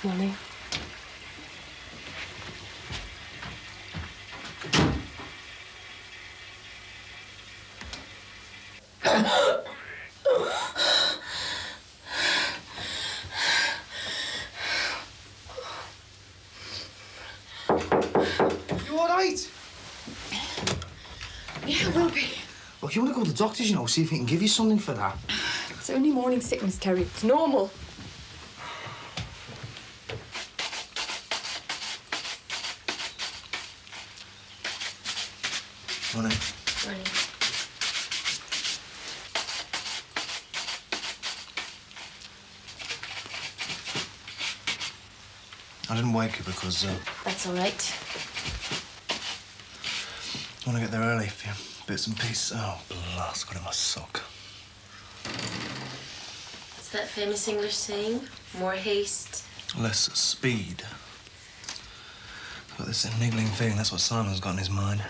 Morning. You all right? Yeah, I will be. Look, you want to go to the doctors, you know, see if he can give you something for that. It's only morning sickness, Terry. It's normal. Morning. Morning. I didn't wake you because, That's all right. I want to get there early for you. Bits and pieces. Oh, blast, got in my sock. What's that famous English saying? More haste. Less speed. Got this niggling feeling that's what Simon's got in his mind.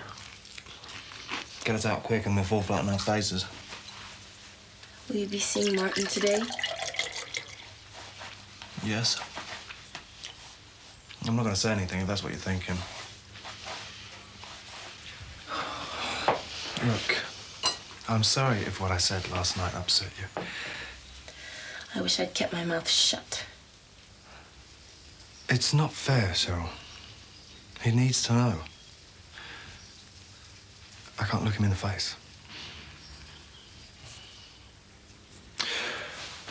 Get us out quick and we'll fall flat on our faces. Will you be seeing Martin today? Yes. I'm not going to say anything if that's what you're thinking. Look, I'm sorry if what I said last night upset you. I wish I'd kept my mouth shut. It's not fair, Cheryl. He needs to know. I can't look him in the face.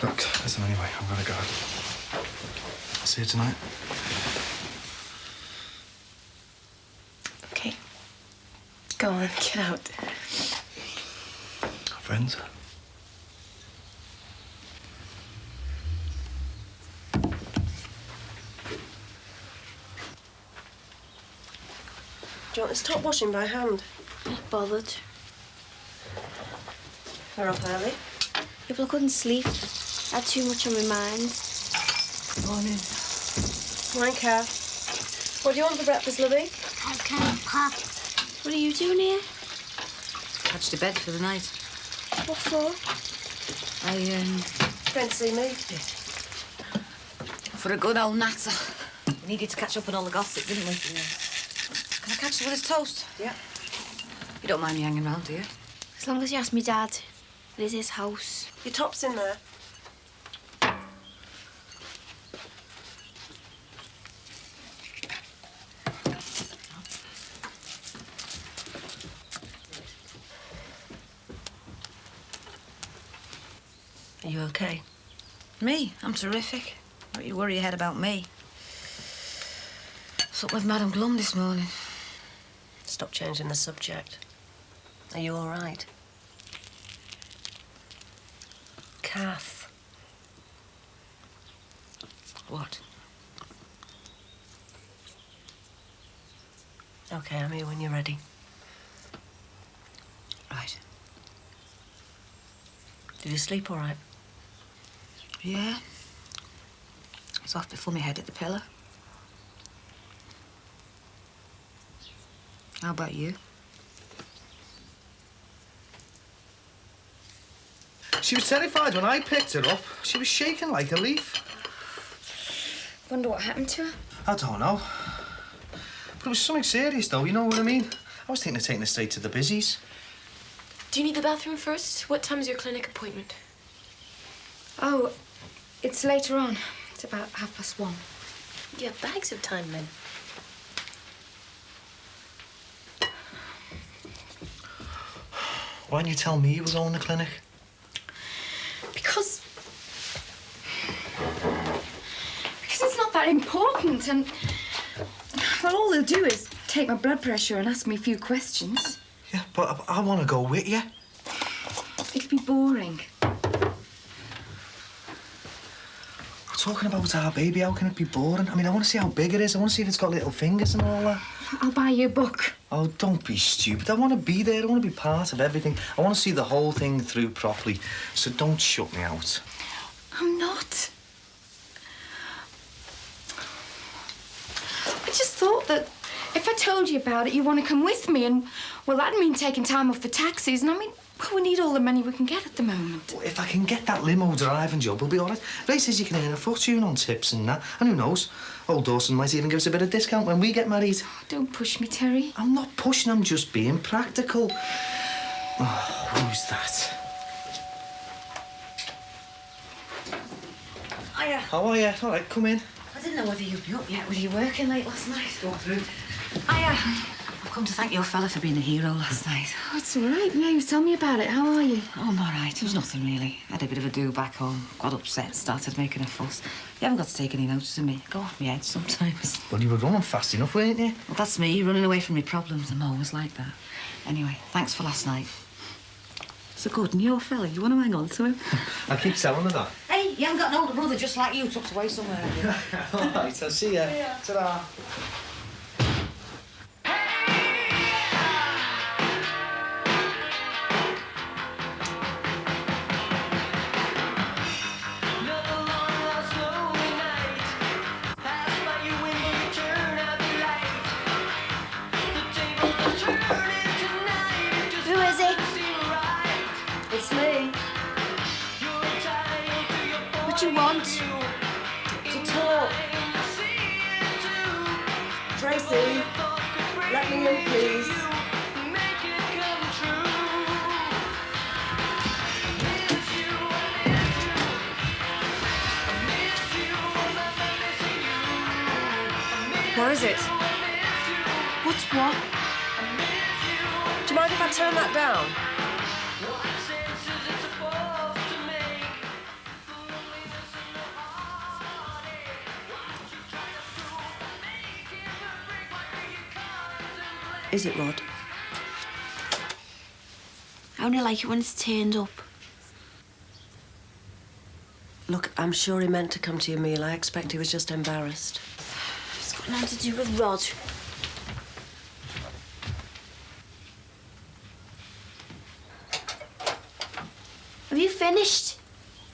Look, listen anyway, I've got to go. I'll see you tonight. Okay. Go on, get out. Friends? Do you want this top washing by hand? Not bothered. We're up early. Yeah, but I couldn't sleep. I had too much on my mind. Morning. Morning, Car. What do you want for breakfast, lovey? Pop. What are you doing here? Catch the bed for the night. What for? Going to see me? For a good old natter. We needed to catch up on all the gossip, didn't we? Yeah. Can I catch you with this toast? Yeah. You don't mind me hanging around, do you? As long as you ask me, Dad. It is his house. Your top's in there. Are you okay? Me? I'm terrific. Don't you worry your head about me. Something with Madame Glum this morning. Stop changing the subject. Are you all right? Kath. What? Okay, I'm here when you're ready. Right. Did you sleep all right? Yeah. It's off before my head hit the pillow. How about you? She was terrified when I picked her up. She was shaking like a leaf. Wonder what happened to her? I don't know. But it was something serious, though, you know what I mean? I was thinking of taking her straight to the busies. Do you need the bathroom first? What time's your clinic appointment? Oh, it's later on. It's about 1:30. You have bags of time, then. Why didn't you tell me you were going to the clinic? Because it's not that important, and well, all they'll do is take my blood pressure and ask me a few questions. Yeah, but I want to go with you. It'll be boring. We're talking about our baby. How can it be boring? I mean, I want to see how big it is. I want to see if it's got little fingers and all that. I'll buy you a book. Oh, don't be stupid. I want to be there. I want to be part of everything. I want to see the whole thing through properly. So don't shut me out. I'm not. I just thought that if I told you about it, you want to come with me, and, well, that'd mean taking time off the taxis, and I mean, well, we need all the money we can get at the moment. Well, if I can get that limo driving job, we'll be all right. Ray says you can earn a fortune on tips and that. And who knows? Old Dawson might even give us a bit of discount when we get married. Oh, don't push me, Terry. I'm not pushing, I'm just being practical. Oh, who's that? Hiya. How are you? All right, come in. I didn't know whether you'd be up yet. Were you working late last night? Go through. Hiya. I've come to thank your fella for being a hero last night. Oh, it's all right. Yeah, you tell me about it. How are you? Oh, I'm all right. It was nothing, really. Had a bit of a do back home. Got upset, started making a fuss. You haven't got to take any notice of me. I go off my head sometimes. Well, you were running fast enough, weren't you? Well, that's me, running away from my problems. I'm always like that. Anyway, thanks for last night. So good, and your fella, you want to hang on to him? I keep telling her that. Hey, you haven't got an older brother just like you tucked away somewhere, have you? All right, I'll see ya. Ta-da. Who is it? It's me. What you want? To talk. Tracy, let me in, please. Where is it? What's what? Do you mind if I turn that down? Is it, Rod? I only like it when it's turned up. Look, I'm sure he meant to come to your meal. I expect he was just embarrassed. It's got nothing to do with Rod. Have you finished?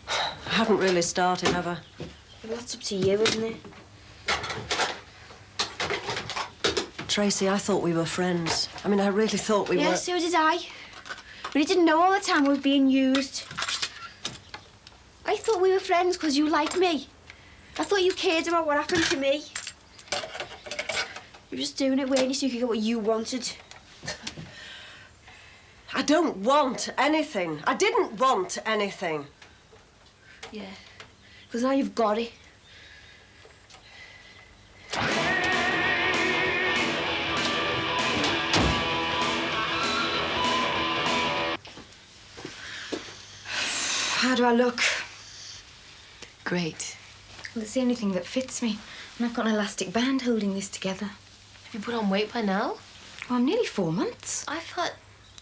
I haven't really started, have I? Well, that's up to you, isn't it? Tracy, I thought we were friends. I mean, I really thought we were... Yeah, so did I. But he didn't know all the time I was being used. I thought we were friends because you liked me. I thought you cared about what happened to me. You're just doing it, weren't you, so you could get what you wanted. I don't want anything. I didn't want anything. Yeah, because now you've got it. How do I look? Great. Well, it's the only thing that fits me. And I've got an elastic band holding this together. Have you put on weight by now? Oh, I'm nearly 4 months. I thought...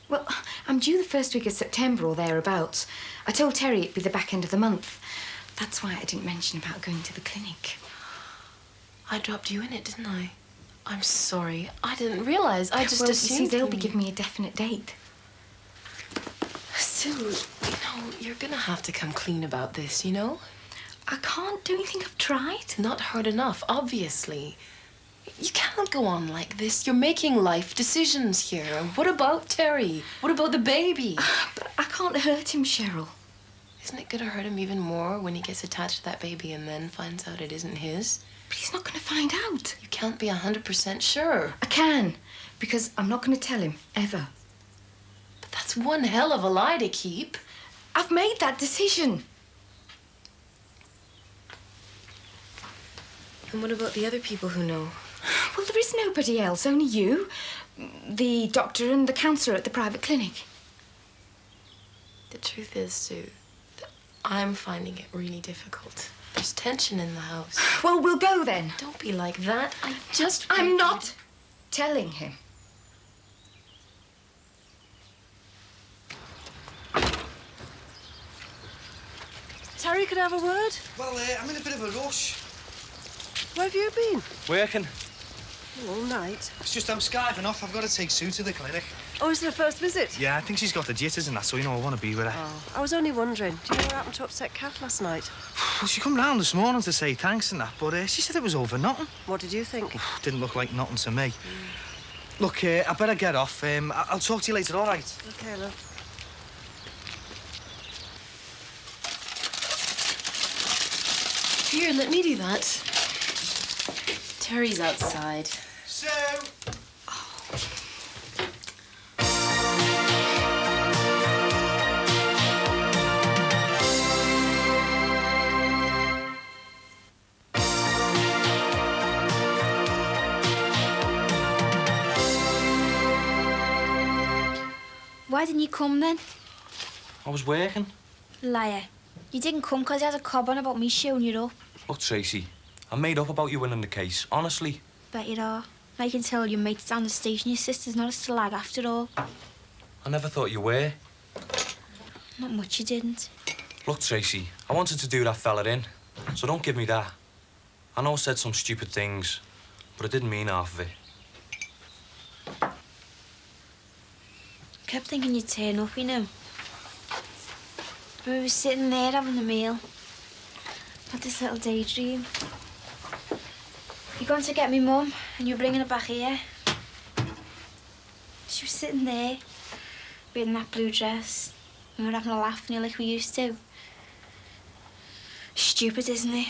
Well, I'm due the first week of September or thereabouts. I told Terry it'd be the back end of the month. That's why I didn't mention about going to the clinic. I dropped you in it, didn't I? I'm sorry. I didn't realise. I just well, assumed... you see, they'll be giving me a definite date. Sue, you're gonna have to come clean about this, you know? I can't. Don't you think I've tried? Not hard enough, obviously. You can't go on like this. You're making life decisions here. What about Terry? What about the baby? But I can't hurt him, Cheryl. Isn't it gonna hurt him even more when he gets attached to that baby and then finds out it isn't his? But he's not going to find out. You can't be 100% sure. I can, because I'm not going to tell him, ever. But that's one hell of a lie to keep. I've made that decision. And what about the other people who know? Well, there is nobody else, only you, the doctor and the counsellor at the private clinic. The truth is, Sue, that I'm finding it really difficult. There's tension in the house. Well, we'll go then. Don't be like that. I'm not telling him. Terry, could I have a word? Well, I'm in a bit of a rush. Where have you been? Working. All night. It's just I'm skiving off. I've got to take Sue to the clinic. Oh, is it her first visit? Yeah, I think she's got the jitters and that, so, I want to be with her. Oh, I was only wondering. Do you know what happened to upset Kath last night? Well, she come round this morning to say thanks and that, but she said it was over nothing. What did you think? Didn't look like nothing to me. Look, I better get off. I'll talk to you later, all right? OK, love. Here, let me do that. Terry's outside. Sue! Why didn't you come then? I was working. Liar. You didn't come because you had a cob on about me showing you up. Look, Tracy, I'm made up about you winning the case, honestly. Bet you are. Now you can tell your mates down the station your sister's not a slag after all. I never thought you were. Not much you didn't. Look, Tracy, I wanted to do that fella in, so don't give me that. I know I said some stupid things, but I didn't mean half of it. Kept thinking you'd turn up, you know. We were sitting there having a meal. Had this little daydream. You're going to get me mum, and you're bringing her back here. She was sitting there, wearing that blue dress. We were having a laugh near like we used to. Stupid, isn't it?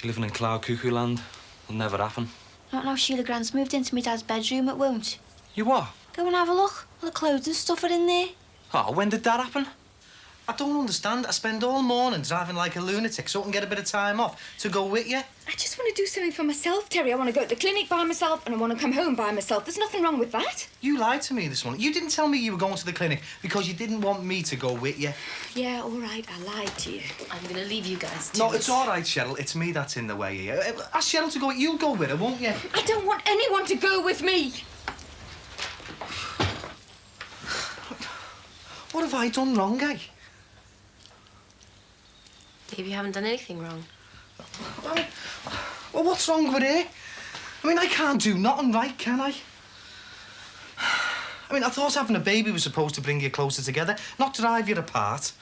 You're living in cloud cuckoo land. It'll never happen. Not now Sheila Grant's moved into my dad's bedroom, it won't. You what? Go and have a look. All the clothes and stuff are in there. Oh, when did that happen? I don't understand. I spend all morning driving like a lunatic so I can get a bit of time off to go with you. I just want to do something for myself, Terry. I want to go to the clinic by myself and I want to come home by myself. There's nothing wrong with that. You lied to me this morning. You didn't tell me you were going to the clinic because you didn't want me to go with you. Yeah, all right. I lied to you. I'm gonna leave you guys to No, it. it's all right, Cheryl. It's me that's in the way here. Ask Cheryl to go. You'll go with her, won't you? I don't want anyone to go with me. What have I done wrong, eh? Maybe you haven't done anything wrong. Well, what's wrong with her? I mean, I can't do nothing right, can I? I mean, I thought having a baby was supposed to bring you closer together, not drive you apart.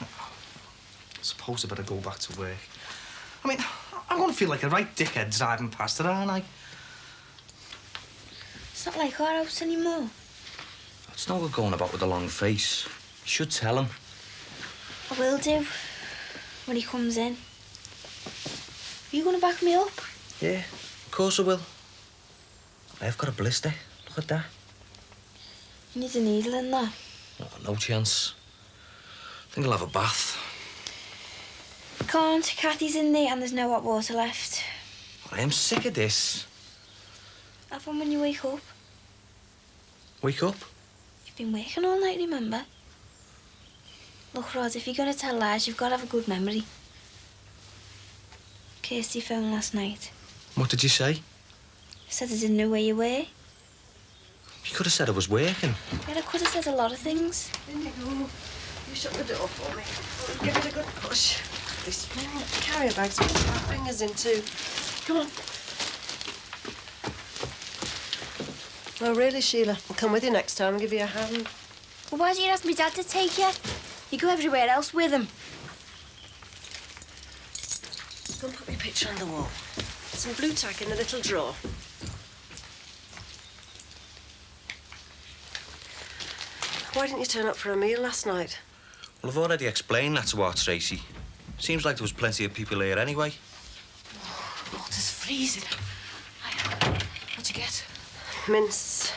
I suppose I better go back to work. I mean, I'm going to feel like a right dickhead driving past her, aren't I? It's not like our house anymore. It's no good going about with a long face. You should tell him. I will do. When he comes in. Are you going to back me up? Yeah, of course I will. I've got a blister. Look at that. You need a needle in that. Oh, no chance. I think I'll have a bath. Can't. Kathy's in there and there's no hot water left. I am sick of this. Have one when you wake up. Wake up. You've been working all night, remember? Look, Rod, if you're going to tell lies, you've got to have a good memory. Kirsty phoned last night. What did you say? Said I didn't know where you were. You could have said I was working. Yeah, I could have said a lot of things. In you go. You shut the door for me. Give it a good push. These carrier bags with our fingers in too. Come on. No, really, Sheila. I'll come with you next time and give you a hand. Well, why don't you ask me Dad to take you? You go everywhere else with him. Go and put your picture on the wall. Some blue tack in the little drawer. Why didn't you turn up for a meal last night? Well, I've already explained that to our Tracy. Seems like there was plenty of people here anyway. Water's freezing. What'd you get? Mince.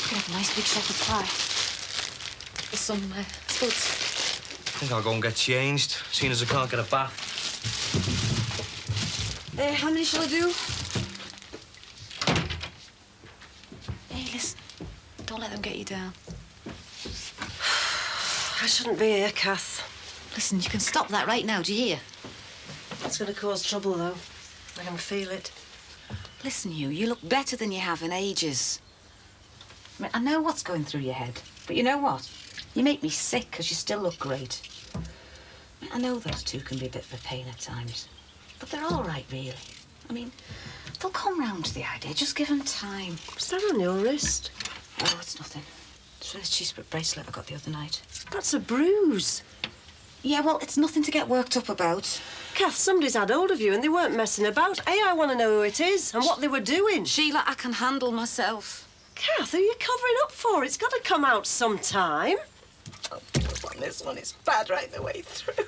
You have a nice big shepherd's pie. There's some spuds. I think I'll go and get changed, seeing as I can't get a bath. How many shall I do? Hey, listen. Don't let them get you down. I shouldn't be here, Kath. Listen, you can stop that right now, do you hear? It's going to cause trouble, though. I can feel it. Listen, you look better than you have in ages. I mean, I know what's going through your head, but you know what? You make me sick because you still look great. I know those two can be a bit of a pain at times, but they're all right, really. I mean, they'll come round to the idea. Just give them time. What's that on your wrist? Oh, it's nothing. It's a cheese bracelet I got the other night. That's a bruise. Yeah, well, it's nothing to get worked up about. Kath, somebody's had hold of you and they weren't messing about. I want to know who it is and what they were doing. Sheila, I can handle myself. Kath, who are you covering up for? It's got to come out sometime. Oh, this one is bad right the way through.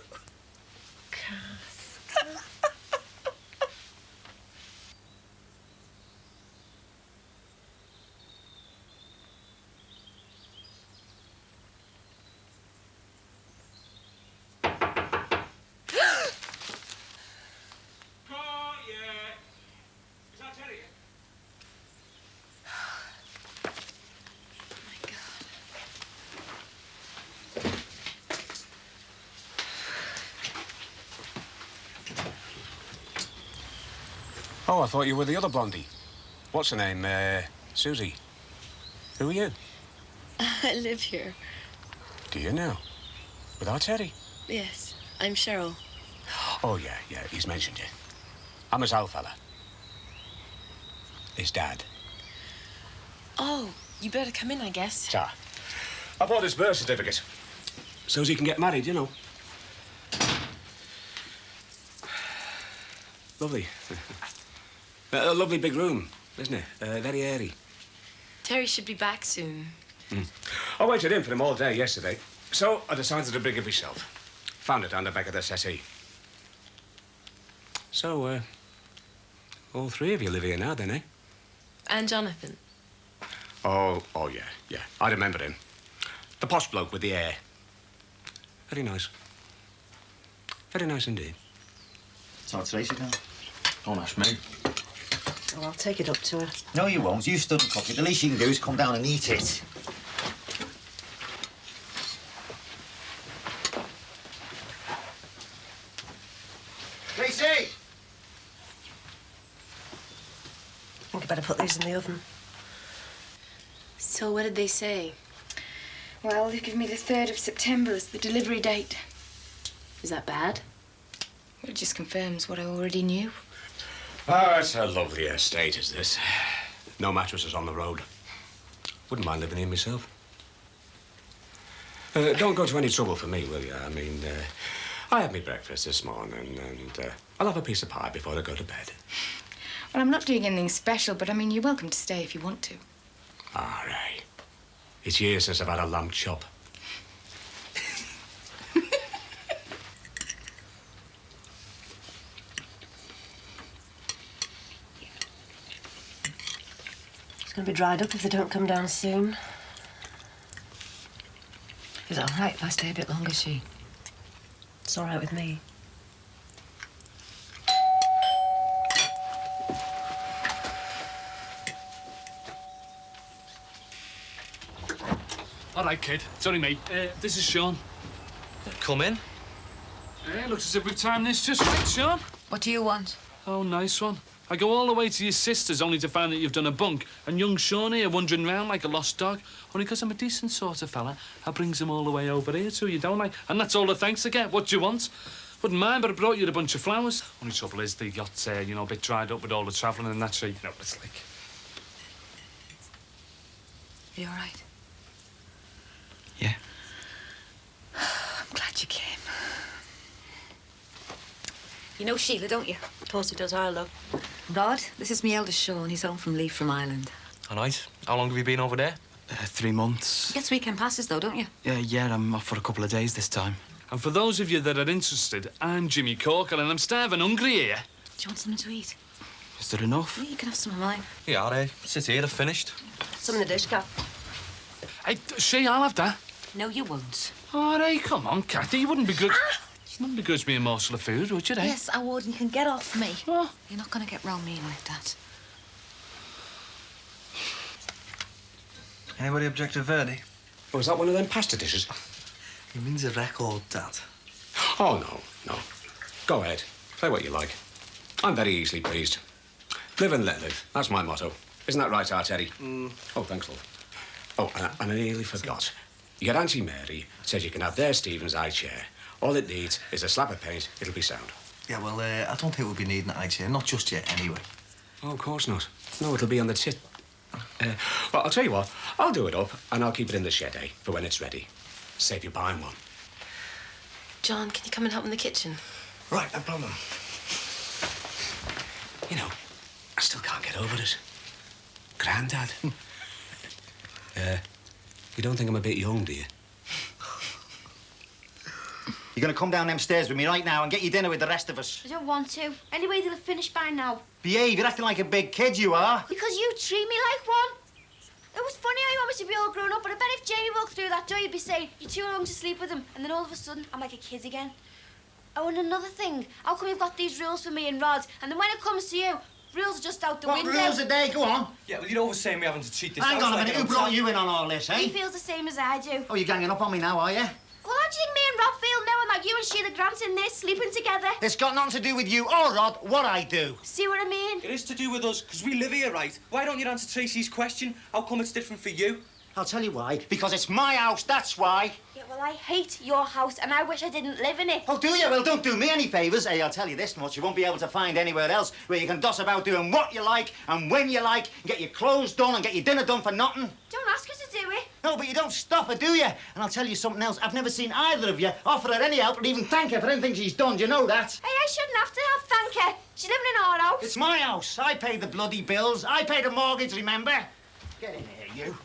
Oh, I thought you were the other blondie. What's her name? Susie. Who are you? I live here. Do you now? With our Teddy? Yes, I'm Cheryl. Oh, yeah, he's mentioned you. I'm his old fella. His dad. Oh, you better come in, I guess. Ta. I bought his birth certificate. Susie can get married, you know. Lovely. A lovely big room, isn't it? Very airy. Terry should be back soon. I waited in for him all day yesterday, so I decided to bring it myself. Found it on the back of the settee. So, all three of you live here now, then, eh? And Jonathan. Oh, yeah. I remember him. The posh bloke with the hair. Very nice. Very nice indeed. So Tracy now. Don't ask me. Oh, I'll take it up to her. No, you won't. You stood and cook it. The least you can do is come down and eat it. Tracy! I think I better put these in the oven. So what did they say? Well, they've given me the 3rd of September as the delivery date. Is that bad? Well, it just confirms what I already knew. Ah, it's a lovely estate, is this. No mattresses on the road. Wouldn't mind living here myself. Don't go to any trouble for me, will you? I mean, I had my breakfast this morning and I'll have a piece of pie before I go to bed. Well, I'm not doing anything special, but I mean, you're welcome to stay if you want to. All right. It's years since I've had a lamb chop. It's going to be dried up if they don't come down soon. Is it all right if I stay a bit longer, she? It's all right with me. All right, kid. It's only me. This is Sean. Come in. Looks as if we've timed this just right, Sean. What do you want? Oh, nice one. I go all the way to your sister's only to find that you've done a bunk, and young Sean here wandering round like a lost dog. Only 'cause I'm a decent sort of fella, I brings him all the way over here to you, don't I? And that's all the thanks I get. What do you want? Wouldn't mind, but I brought you a bunch of flowers. Only trouble is they got, you know, a bit dried up with all the travelling and that, so you know what it's like. You all right? Yeah. I'm glad you came. You know Sheila, don't you? Of course he does, our love. Rod, this is my eldest Sean. He's home from leave from Ireland. All right. How long have you been over there? 3 months. You get weekend passes, though, don't you? Yeah, I'm off for a couple of days this time. And for those of you that are interested, I'm Jimmy Corker and I'm starving hungry here. Do you want something to eat? Is there enough? Yeah, you can have some of mine. Yeah, all right. Sit here, I've finished. Some in the dish, Kath. Hey, Shay, I'll have that. No, you won't. All right, come on, Kathy. You wouldn't be good. You wouldn't be good to me a morsel of food, would you, eh? Yes, I would, and you can get off me. Oh. You're not going to get round me like that. Anybody object to Verdi? Oh, is that one of them pasta dishes? He means a record, Dad. Oh, no. Go ahead. Play what you like. I'm very easily pleased. Live and let live. That's my motto. Isn't that right, Teddy? Oh, thanks, love. Oh, and I nearly forgot. Your Auntie Mary says you can have their Stephen's high chair. All it needs is a slab of paint. It'll be sound. Yeah, well, I don't think we'll be needing an high chair. Not just yet, anyway. Oh, of course not. No, it'll be on the tit. Well, I'll tell you what. I'll do it up, and I'll keep it in the shed, for when it's ready. Save you buying one. John, can you come and help in the kitchen? Right, no problem. You know, I still can't get over it. Grandad. You don't think I'm a bit young, do you? You're going to come down them stairs with me right now and get your dinner with the rest of us. I don't want to. Anyway, they'll have finished by now. Behave, you're acting like a big kid, you are. Because you treat me like one. It was funny how you want me to be all grown up, but I bet if Jamie walked through that door, you'd be saying, you're too young to sleep with him. And then all of a sudden, I'm like a kid again. Oh, and another thing. How come you've got these rules for me and Rod? And then when it comes to you, rules are just out the window. What rules are they? Go on. Yeah, well, you're always saying we having to treat this Hang house on a like minute. an Who hotel. brought you in on all this, eh? He feels the same as I do. Oh, you're ganging up on me now, are you? Well, how do you think me and Rob feel knowing that you and Sheila Grant's in there sleeping together? It's got nothing to do with you or Rod, what I do. See what I mean? It is to do with us, because we live here, right? Why don't you answer Tracy's question? How come it's different for you? I'll tell you why. Because it's my house, that's why. Yeah, well, I hate your house, and I wish I didn't live in it. Oh, do you? Well, don't do me any favours. Hey, I'll tell you this much. You won't be able to find anywhere else where you can doss about doing what you like and when you like and get your clothes done and get your dinner done for nothing. Don't ask her to do it. No, but you don't stop her, do you? And I'll tell you something else. I've never seen either of you offer her any help or even thank her for anything she's done. Do you know that? Hey, I shouldn't have to thank her. She's living in our house. It's my house. I pay the bloody bills. I pay the mortgage, remember? Get in here, you.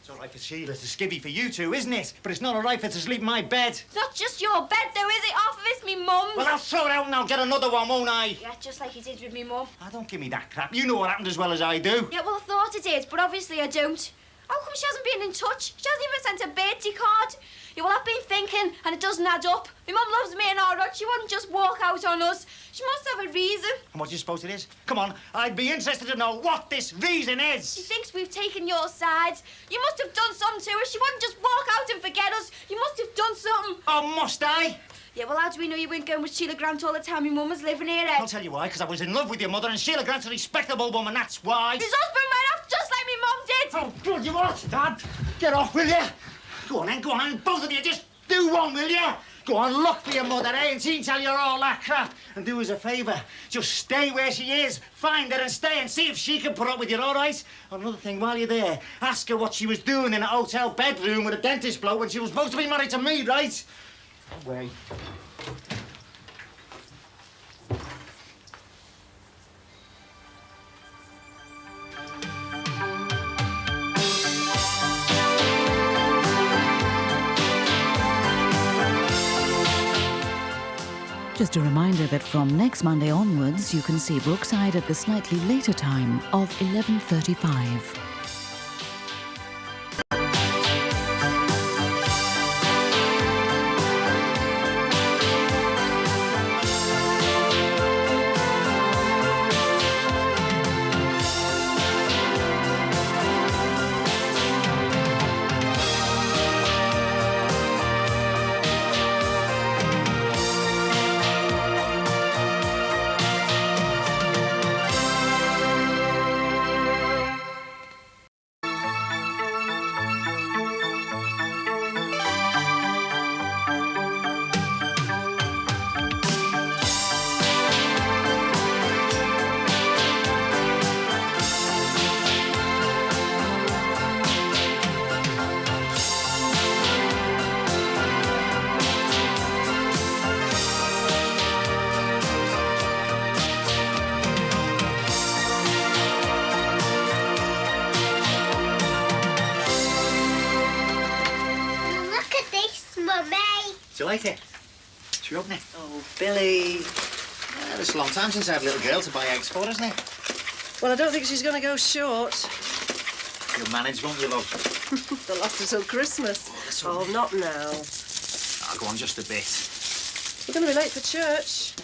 It's all right for Sheila. It's a skivvy for you two, isn't it? But it's not all right for her to sleep in my bed. It's not just your bed, though, is it? Half of it's me mum's. Well, I'll throw it out and I'll get another one, won't I? Yeah, just like you did with me mum. Ah, don't give me that crap. You know what happened as well as I do. Yeah, well, I thought I did, but obviously I don't. How come she hasn't been in touch? She hasn't even sent a birthday card. Yeah, well, I've been thinking, and it doesn't add up. My mum loves me and all right. She wouldn't just walk out on us. She must have a reason. And what do you suppose it is? Come on, I'd be interested to know what this reason is. She thinks we've taken your side. You must have done something to her. She wouldn't just walk out and forget us. You must have done something. Oh, must I? Yeah, well, how do we know you weren't going with Sheila Grant all the time? Your mum was living here, Ed. I'll tell you why, because I was in love with your mother and Sheila Grant's a respectable woman, that's why. His husband went off just like me mum did. Oh, good, you what, Dad? Get off, will you? Go on then, go on. Both of you, just do one, will you? Go on, look for your mother, eh? And she can tell you all that crap. And do us a favour. Just stay where she is. Find her and stay and see if she can put up with you, all right? Another thing, while you're there, ask her what she was doing in a hotel bedroom with a dentist bloke when she was supposed to be married to me, right? Away. Just a reminder that from next Monday onwards, you can see Brookside at the slightly later time of 11:35. Do you like it? Should we open it? Oh, Billy. It's a long time since I had a little girl to buy eggs for, isn't it? Well, I don't think she's going to go short. You'll manage, won't you, love? They'll last until Christmas. Oh, not now. I'll go on just a bit. We're going to be late for church.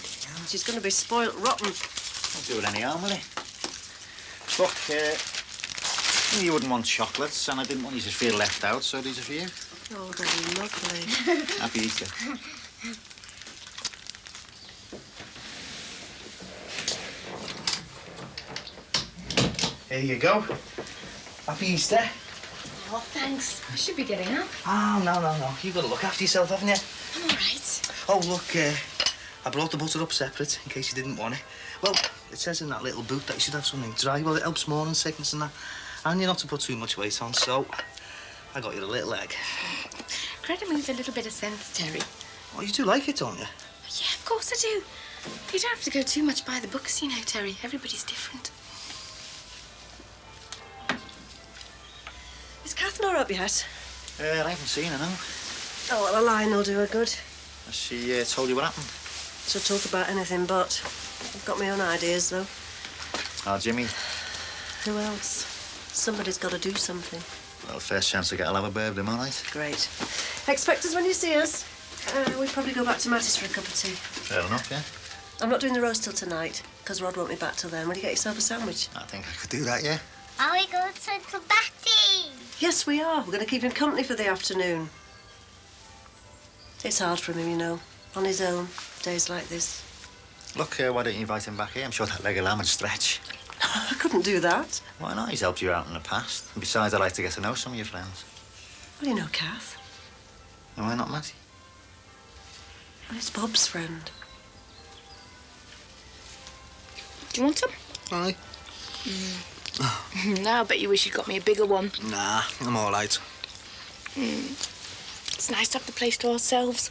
She's going to be spoilt rotten. Won't do it any harm, will it? Look, you wouldn't want chocolates, and I didn't want you to feel left out, so these are for you. Oh, they're lovely. Happy Easter. Here you go. Happy Easter. Oh, thanks. I should be getting up. Oh, no. You've got to look after yourself, haven't you? I'm all right. Oh, look, I brought the butter up separate in case you didn't want it. Well, it says in that little boot that you should have something dry. Well, it helps morning sickness and that. And you're not to put too much weight on, so I got you a little egg. Credit me with a little bit of sense, Terry. Oh, you do like it, don't you? Yeah, of course I do. You don't have to go too much by the books, you know, Terry. Everybody's different. Is Kath not up yet? I haven't seen her, no. Oh, well, a line will do her good. Has she told you what happened? She'll talk about anything but. I've got my own ideas, though. Oh, Jimmy. Who else? Somebody's got to do something. Well, first chance to get, I'll have a birthday, am I right? Great. Expect us when you see us. We'd probably go back to Matty's for a cup of tea. Fair enough, yeah. I'm not doing the roast till tonight, because Rod won't be back till then. Will you get yourself a sandwich? I think I could do that, yeah. Are we going to Batty? Yes, we are. We're going to keep him company for the afternoon. It's hard for him, you know, on his own, days like this. Look, why don't you invite him back here? I'm sure that leg of lamb would stretch. I couldn't do that. Why not? He's helped you out in the past. And besides, I like to get to know some of your friends. Well, you know Kath. And why not, Matty? Well, it's Bob's friend. Do you want some? Aye. No, I bet you wish you'd got me a bigger one. Nah, I'm all right. It's nice to have the place to ourselves.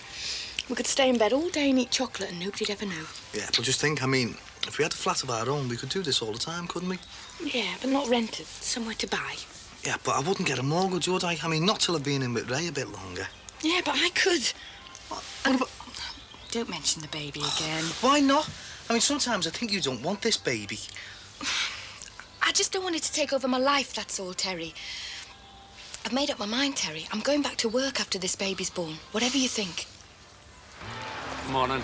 We could stay in bed all day and eat chocolate and nobody'd ever know. Yeah, but just think, I mean, if we had a flat of our own, we could do this all the time, couldn't we? Yeah, but not rented. Somewhere to buy. Yeah, but I wouldn't get a mortgage, would I? I mean, not till I've been in with Ray a bit longer. Yeah, but I could. What about... Don't mention the baby again. Why not? I mean, sometimes I think you don't want this baby. I just don't want it to take over my life, that's all, Terry. I've made up my mind, Terry. I'm going back to work after this baby's born, whatever you think. Morning.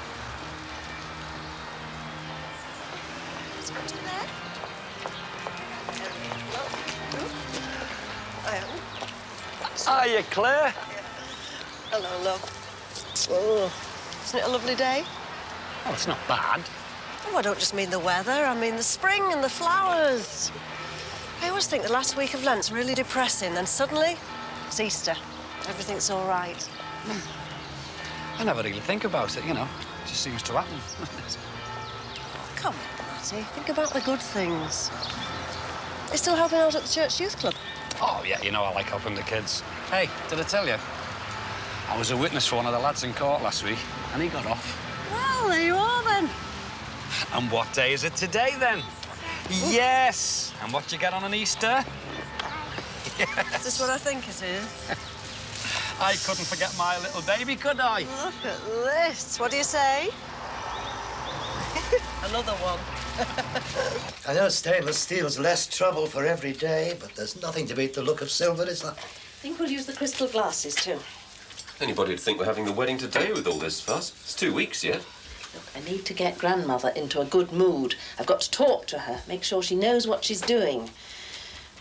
Hiya, Claire. Hello, love. Oh, isn't it a lovely day? Oh, it's not bad. Oh, I don't just mean the weather. I mean the spring and the flowers. I always think the last week of Lent's really depressing, then suddenly it's Easter. Everything's all right. I never really think about it, you know. It just seems to happen. Come on, Matty. Think about the good things. You're still helping out at the church youth club? Oh, yeah, you know I like helping the kids. Hey, did I tell you? I was a witness for one of the lads in court last week, and he got off. Well, there you are, then. And what day is it today, then? Yes! And what you get on an Easter? Yes. Is this what I think it is? I couldn't forget my little baby, could I? Look at this. What do you say? Another one. I know stainless steel's less trouble for every day, but there's nothing to beat the look of silver, is there? I think we'll use the crystal glasses, too. Anybody'd think we're having the wedding today with all this fuss. It's 2 weeks yet. Look, I need to get Grandmother into a good mood. I've got to talk to her, make sure she knows what she's doing.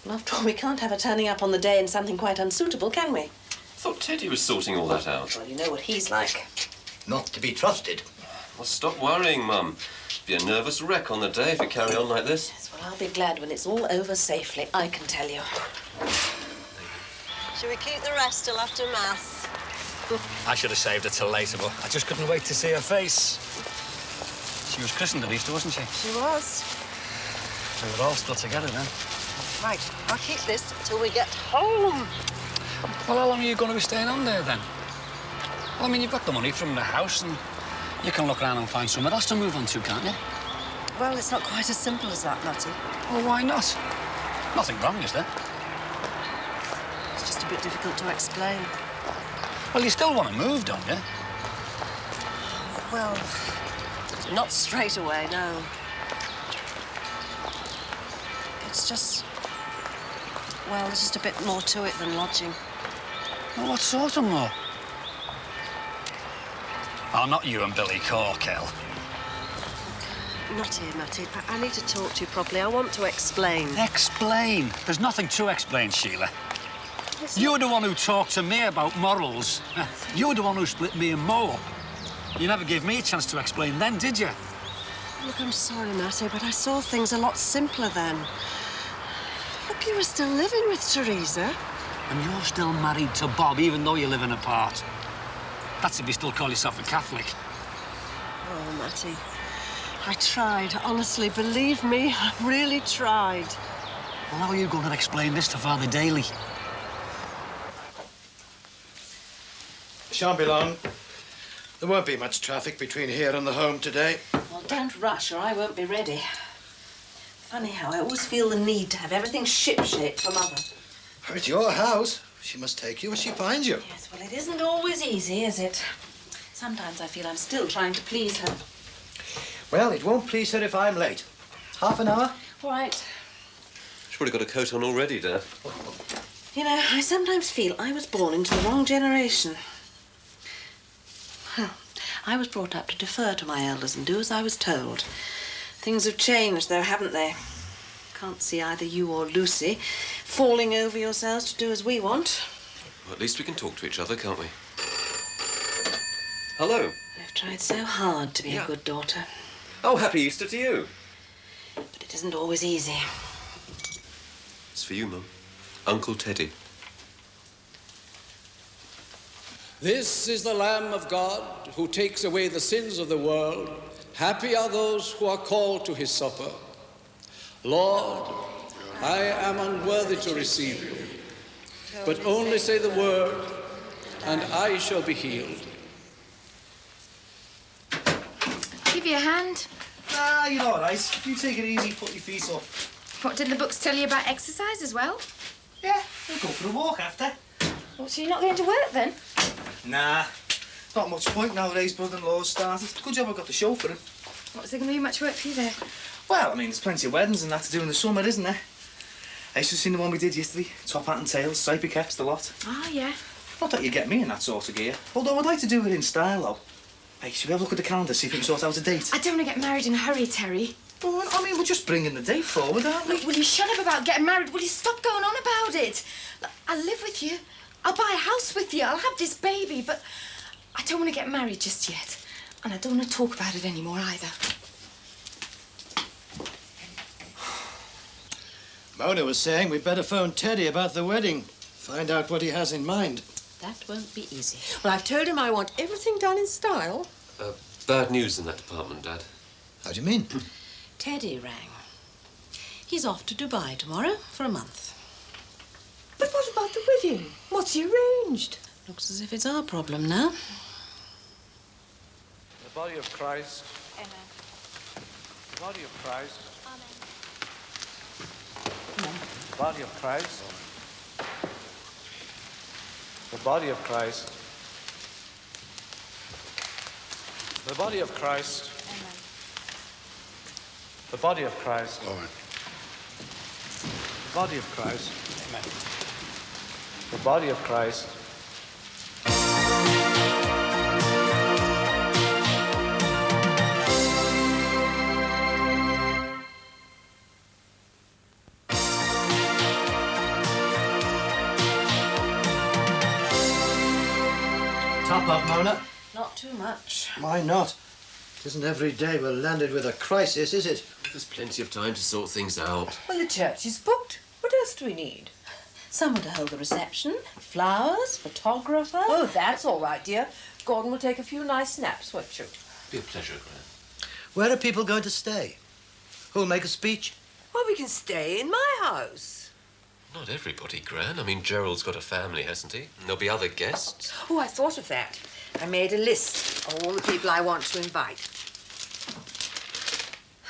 Well, after all, we can't have her turning up on the day in something quite unsuitable, can we? I thought Teddy was sorting all that out. Well, you know what he's like. Not to be trusted. Well, stop worrying, Mum. Be a nervous wreck on the day if you carry on like this. Yes, well, I'll be glad when it's all over safely, I can tell you. Shall we keep the rest till after Mass? I should have saved it till later, but I just couldn't wait to see her face. She was christened at Easter, wasn't she? She was. We were all still together then. Right, I'll keep this till we get home. Well, how long are you going to be staying on there, then? Well, I mean, you've got the money from the house, and you can look around and find somewhere else to move on to, can't you? Well, it's not quite as simple as that, Matty. Well, why not? Nothing wrong, is there? It's just a bit difficult to explain. Well, you still want to move, don't you? Well, not straight away, no. It's just... well, there's just a bit more to it than lodging. Well, what sort of more? Oh, not you and Billy Corkill. Not here, Matty. I need to talk to you properly. I want to explain. Explain? There's nothing to explain, Sheila. You're the one who talked to me about morals. You're the one who split me and Mo up. You never gave me a chance to explain then, did you? Look, I'm sorry, Matty, but I saw things a lot simpler then. Look, you were still living with Teresa. And you're still married to Bob, even though you're living apart. That's if you still call yourself a Catholic. Oh, Matty, I tried. Honestly, believe me, I really tried. Well, how are you going to explain this to Father Daly? Shan't be long. There won't be much traffic between here and the home today. Well, don't rush or I won't be ready. Funny how I always feel the need to have everything ship-shape for Mother. It's your house. She must take you as she finds you. Yes, well, it isn't always easy, is it? Sometimes I feel I'm still trying to please her. Well, it won't please her if I'm late. Half an hour? All right. She's already got a coat on already, Dad. You know, I sometimes feel I was born into the wrong generation. Well, I was brought up to defer to my elders and do as I was told. Things have changed, though, haven't they? Can't see either you or Lucy falling over yourselves to do as we want. Well, at least we can talk to each other, can't we? Hello. I've tried so hard to be a good daughter. Oh, happy Easter to you. But it isn't always easy. It's for you, Mum. Uncle Teddy. This is the Lamb of God who takes away the sins of the world. Happy are those who are called to his supper. Lord, I am unworthy to receive you, but only say the word, and I shall be healed. Give you a hand. Ah, you're all right. You take it easy, put your feet up. What, did the books tell you about exercise as well? Yeah, we'll go for a walk after. Well, so you're not going to work then? Nah, not much point nowadays. Brother-in-law's started. Good job I got the chauffeur in. What's there going to be much work for you there? Well, I mean, there's plenty of weddings and that to do in the summer, isn't there? I used to have seen the one we did yesterday. Top hat and tails, stripy caps, the lot. Oh, yeah. Not that you get me in that sort of gear. Although I'd like to do it in style, though. Hey, should we have a look at the calendar, see if we can sort out a date? I don't want to get married in a hurry, Terry. Well, I mean, we're just bringing the date forward, aren't we? Will you shut up about getting married? Will you stop going on about it? Look, I'll live with you. I'll buy a house with you. I'll have this baby, but I don't want to get married just yet. And I don't want to talk about it anymore either. Mona was saying we'd better phone Teddy about the wedding. Find out what he has in mind. That won't be easy. Well, I've told him I want everything done in style. Bad news in that department, Dad. How do you mean? Teddy rang. He's off to Dubai tomorrow for a month. But what about the wedding? What's he arranged? Looks as if it's our problem now. The body of Christ. Amen. The body of Christ. Amen. The body of Christ. The body of Christ. The body of Christ. Amen. The body of Christ. All right. The body of Christ. Amen. The body of Christ. Top up, Mona. Not too much. Why not? It isn't every day we're landed with a crisis, is it? There's plenty of time to sort things out. Well, the church is booked. What else do we need? Someone to hold the reception, flowers, photographer. Oh, that's all right, dear. Gordon will take a few nice snaps, won't you? Be a pleasure, Gran. Where are people going to stay? Who'll make a speech? Well, we can stay in my house. Not everybody, Gran. I mean, Gerald's got a family, hasn't he? And there'll be other guests. Oh, I thought of that. I made a list of all the people I want to invite.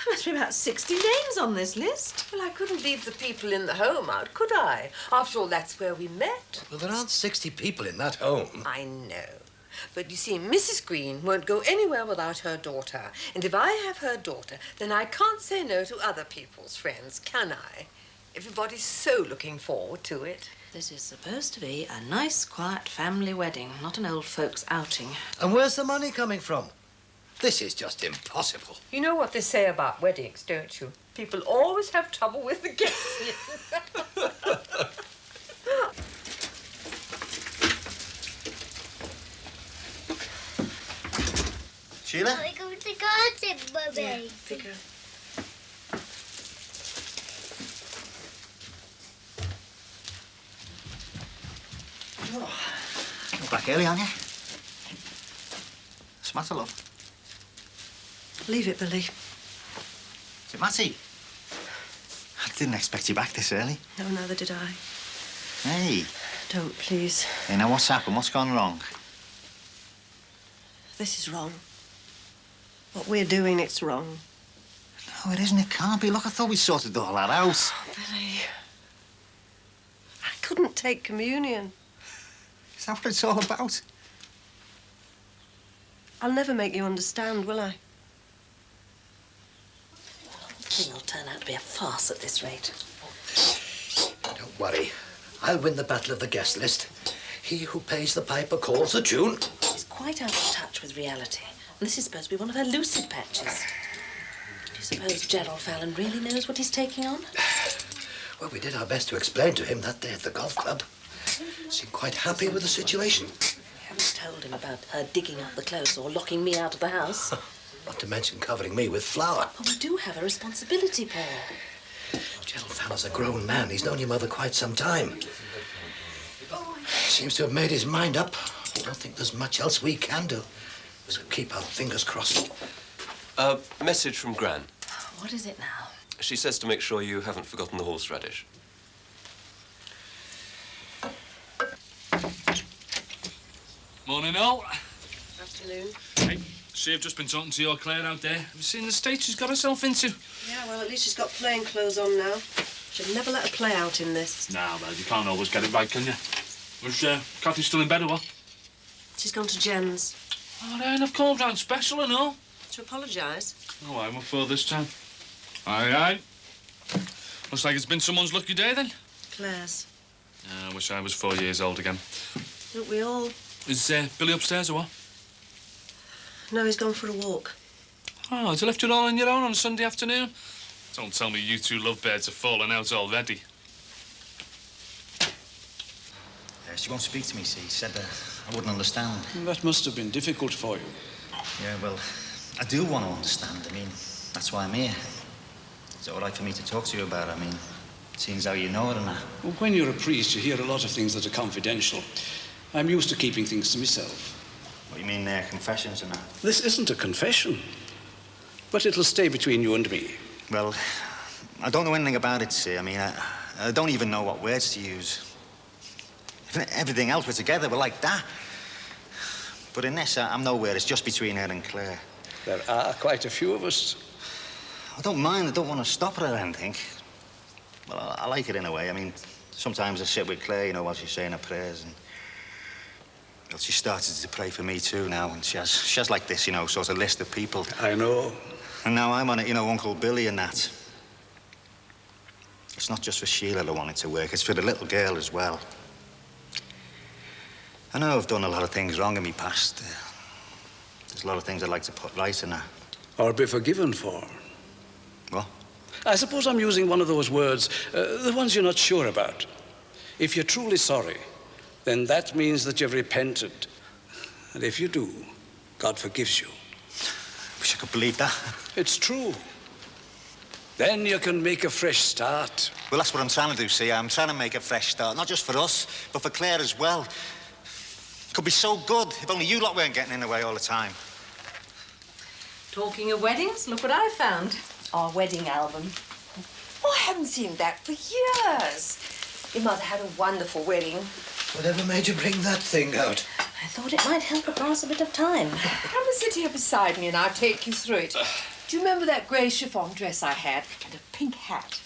There must be about 60 names on this list. Well, I couldn't leave the people in the home out, could I? After all, that's where we met. Well, there aren't 60 people in that home. I know. But you see, Mrs. Green won't go anywhere without her daughter. And if I have her daughter, then I can't say no to other people's friends, can I? Everybody's so looking forward to it. This is supposed to be a nice, quiet family wedding, not an old folks' outing. And where's the money coming from? This is just impossible. You know what they say about weddings, don't you? People always have trouble with the guests. Sheila? I go to the garden, Mummy. Yeah, pick her. You're back early, aren't you? What's the matter, love? Leave it, Billy. Is it Matty? I didn't expect you back this early. No, neither did I. Hey. Don't, please. Hey, now what's happened? What's gone wrong? This is wrong. What we're doing, it's wrong. No, it isn't. It can't be. Look, I thought we sorted all that out. Oh, Billy. I couldn't take communion. Is that what it's all about? I'll never make you understand, will I? The thing will turn out to be a farce at this rate. Don't worry. I'll win the battle of the guest list. He who pays the piper calls the tune. She's quite out of touch with reality. And this is supposed to be one of her lucid patches. Do you suppose Gerald Fallon really knows what he's taking on? Well, we did our best to explain to him that day at the golf club. Seemed quite happy with the situation. You haven't told him about her digging up the clothes or locking me out of the house. Not to mention covering me with flour. But we do have a responsibility, Paul. Gerald Fallon's a grown man. He's known your mother quite some time. Seems to have made his mind up. I don't think there's much else we can do. We should keep our fingers crossed. Message from Gran. What is it now? She says to make sure you haven't forgotten the horseradish. Morning, all. Afternoon. Hey, see, I've just been talking to your Claire out there. Have you seen the state she's got herself into? Yeah, well, at least she's got playing clothes on now. Should never let her play out in this. Nah, well, you can't always get it right, can you? Was Cathy still in bed or what? She's gone to Jen's. Oh, they ain't have called round special and all. To apologise. Oh, I went for this time. Aye. Looks like it's been someone's lucky day, then. Claire's. I wish I was 4 years old again. Don't we all? Is Billy upstairs or what? No, he's gone for a walk. Oh, has he left you all on your own on a Sunday afternoon? Don't tell me you two lovebirds have fallen out already. She won't speak to me, see. She said I wouldn't understand. That must have been difficult for you. Yeah, well, I do want to understand. I mean, that's why I'm here. Is it all right for me to talk to you about it? I mean, seeing as how you know it and that. Well, when you're a priest, you hear a lot of things that are confidential. I'm used to keeping things to myself. What, you mean confessions and that? This isn't a confession, but it'll stay between you and me. Well, I don't know anything about it, see. I mean, I don't even know what words to use. If everything else were together, we're like that. But in this, I'm nowhere. It's just between her and Claire. There are quite a few of us. I don't mind. I don't want to stop her or anything. Well, I like it in a way. I mean, sometimes I sit with Claire, you know, while she's saying her prayers, and well, she started to pray for me too now, and she has like this, you know, sort of list of people. I know. And now I'm on it, you know, Uncle Billy and that. It's not just for Sheila that wanted to work. It's for the little girl as well. I know I've done a lot of things wrong in my past. There's a lot of things I'd like to put right in that. Or be forgiven for. What? I suppose I'm using one of those words, the ones you're not sure about. If you're truly sorry, then that means that you've repented. And if you do, God forgives you. Wish I could believe that. It's true. Then you can make a fresh start. Well, that's what I'm trying to do, see. I'm trying to make a fresh start, not just for us, but for Claire as well. It could be so good if only you lot weren't getting in the way all the time. Talking of weddings, look what I found. Our wedding album. Oh, I haven't seen that for years. Your mother had a wonderful wedding. Whatever made you bring that thing out? I thought it might help her pass a bit of time. Come and sit here beside me and I'll take you through it. Do you remember that grey chiffon dress I had and a pink hat?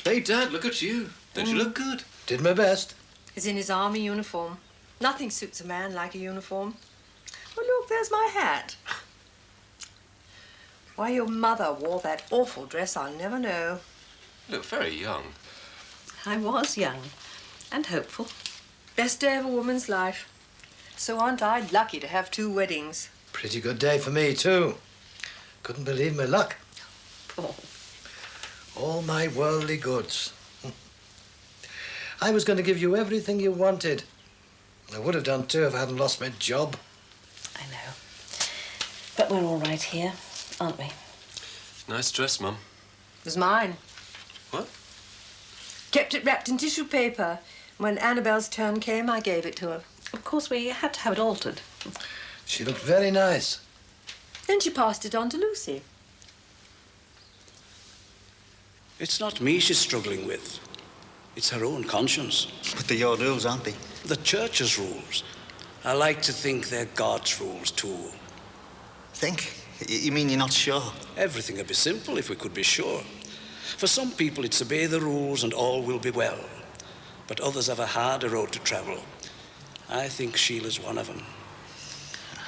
Hey, Dad, look at you. Don't you look good? Did my best. He's in his army uniform. Nothing suits a man like a uniform. Oh, look, there's my hat. Why your mother wore that awful dress, I'll never know. You look very young. I was young and hopeful. Best day of a woman's life. So aren't I lucky to have 2 weddings? Pretty good day for me, too. Couldn't believe my luck. Paul. All my worldly goods. I was going to give you everything you wanted. I would have done, too, if I hadn't lost my job. I know. But we're all right here, aren't we? Nice dress, Mum. It was mine. What? Kept it wrapped in tissue paper. When Annabelle's turn came, I gave it to her. Of course, we had to have it altered. She looked very nice. Then she passed it on to Lucy. It's not me she's struggling with. It's her own conscience. But they're your rules, aren't they? The church's rules. I like to think they're God's rules, too. Think? You mean you're not sure? Everything would be simple if we could be sure. For some people, it's obey the rules and all will be well. But others have a harder road to travel. I think Sheila's one of them.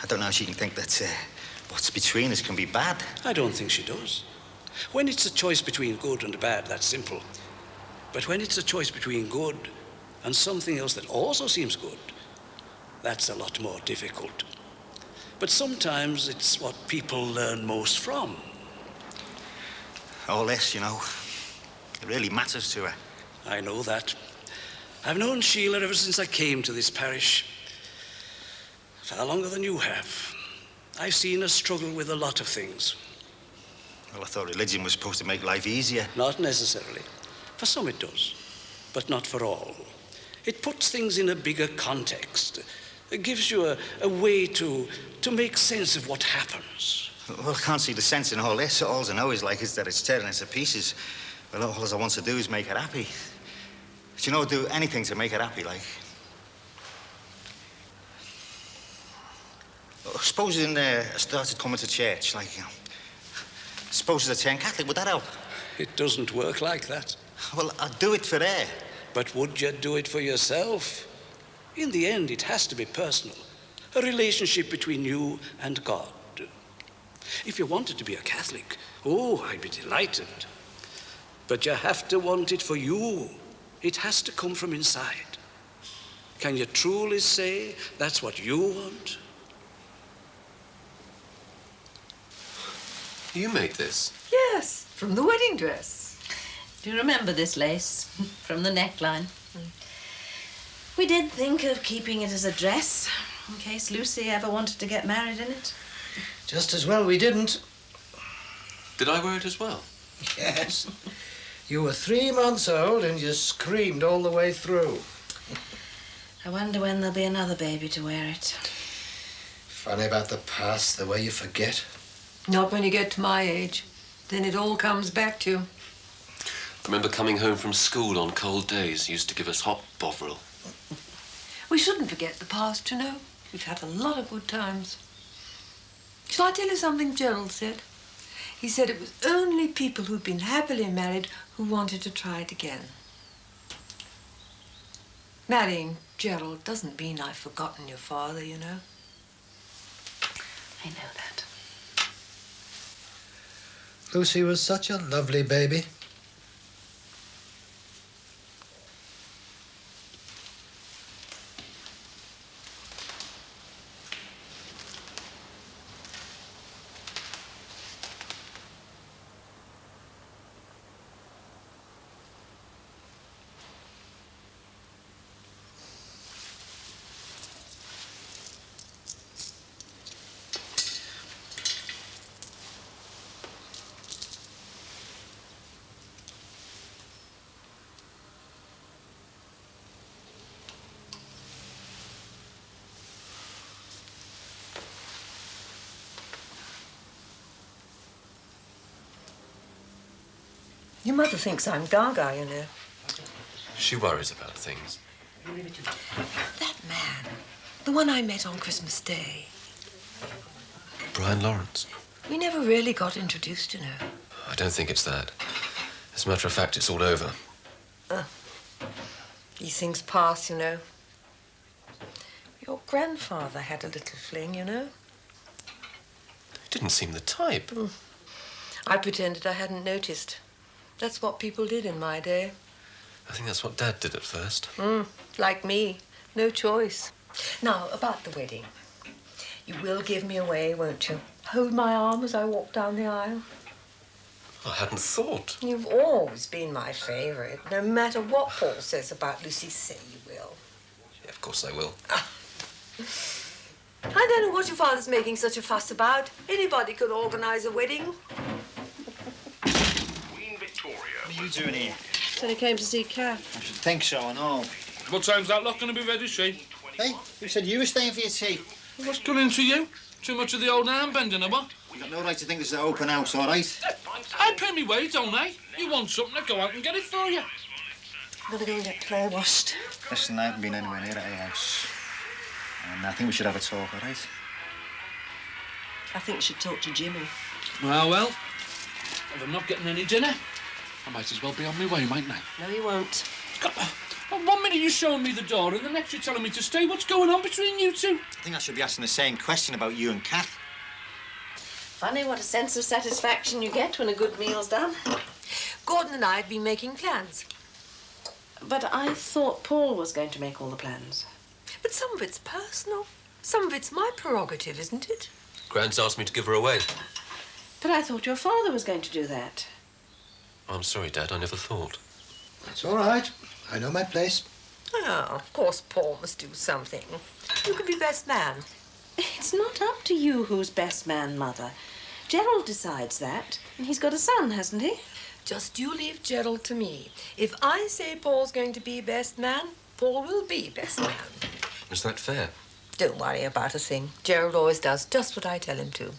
I don't know how she can think that what's between us can be bad. I don't think she does. When it's a choice between good and bad, that's simple. But when it's a choice between good and something else that also seems good, that's a lot more difficult. But sometimes it's what people learn most from. All this, you know, it really matters to her. I know that. I've known Sheila ever since I came to this parish. Far longer than you have. I've seen her struggle with a lot of things. Well, I thought religion was supposed to make life easier. Not necessarily. For some it does, but not for all. It puts things in a bigger context. It gives you a way to make sense of what happens. Well, I can't see the sense in all this. All I know is that it's tearing us to pieces. Well, all I want to do is make her happy. But, you know, do anything to make her happy, like. Supposing I started coming to church, like, you know. Suppose I turn Catholic, would that help? It doesn't work like that. Well, I'd do it for her. But would you do it for yourself? In the end, it has to be personal. A relationship between you and God. If you wanted to be a Catholic, oh, I'd be delighted. But you have to want it for you. It has to come from inside. Can you truly say that's what you want? You made this? Yes, from the wedding dress. Do you remember this lace from the neckline? We did think of keeping it as a dress in case Lucy ever wanted to get married in it. Just as well we didn't. Did I wear it as well? Yes. You were 3 months old and you screamed all the way through. I wonder when there'll be another baby to wear it. Funny about the past, the way you forget. Not when you get to my age. Then it all comes back to you. I remember coming home from school on cold days. He used to give us hot bovril. We shouldn't forget the past, you know. We've had a lot of good times. Shall I tell you something Gerald said? He said it was only people who'd been happily married who wanted to try it again. Marrying Gerald doesn't mean I've forgotten your father, you know. I know that. Lucy was such a lovely baby. Your mother thinks I'm gaga, you know. She worries about things. That man, the one I met on Christmas Day. Brian Lawrence. We never really got introduced, you know. I don't think it's that. As a matter of fact, it's all over. These things pass, you know. Your grandfather had a little fling, you know. He didn't seem the type. I pretended I hadn't noticed. That's what people did in my day. I think that's what Dad did at first. Like me. No choice. Now, about the wedding. You will give me away, won't you? Hold my arm as I walk down the aisle. I hadn't thought. You've always been my favourite. No matter what Paul says about Lucy, say you will. Yeah, of course I will. I don't know what your father's making such a fuss about. Anybody could organise a wedding. What are you doing here? Said he came to see Kath. I should think so, I know. What time's that lot going to be ready, she? Hey, who said you were staying for your tea? What's got into you? Too much of the old arm bending, or what? You've got no right to think this is an open house, all right? I pay me wage, don't I? You want something, I go out and get it for you. I'm gonna go and get Claire washed. Listen, I haven't been anywhere near that house. And I think we should have a talk, all right? I think you should talk to Jimmy. Well, if I'm not getting any dinner, I might as well be on my way, mightn't I? No, you won't. God, 1 minute you're showing me the door and the next you're telling me to stay. What's going on between you two? I think I should be asking the same question about you and Kath. Funny what a sense of satisfaction you get when a good meal's done. Gordon and I have been making plans. But I thought Paul was going to make all the plans. But some of it's personal. Some of it's my prerogative, isn't it? Grant's asked me to give her away. But I thought your father was going to do that. I'm sorry, Dad, I never thought. It's all right. I know my place. Oh, of course Paul must do something. You can be best man. It's not up to you who's best man, Mother. Gerald decides that, and he's got a son, hasn't he? Just you leave Gerald to me. If I say Paul's going to be best man, Paul will be best man. Is that fair? Don't worry about a thing. Gerald always does just what I tell him to.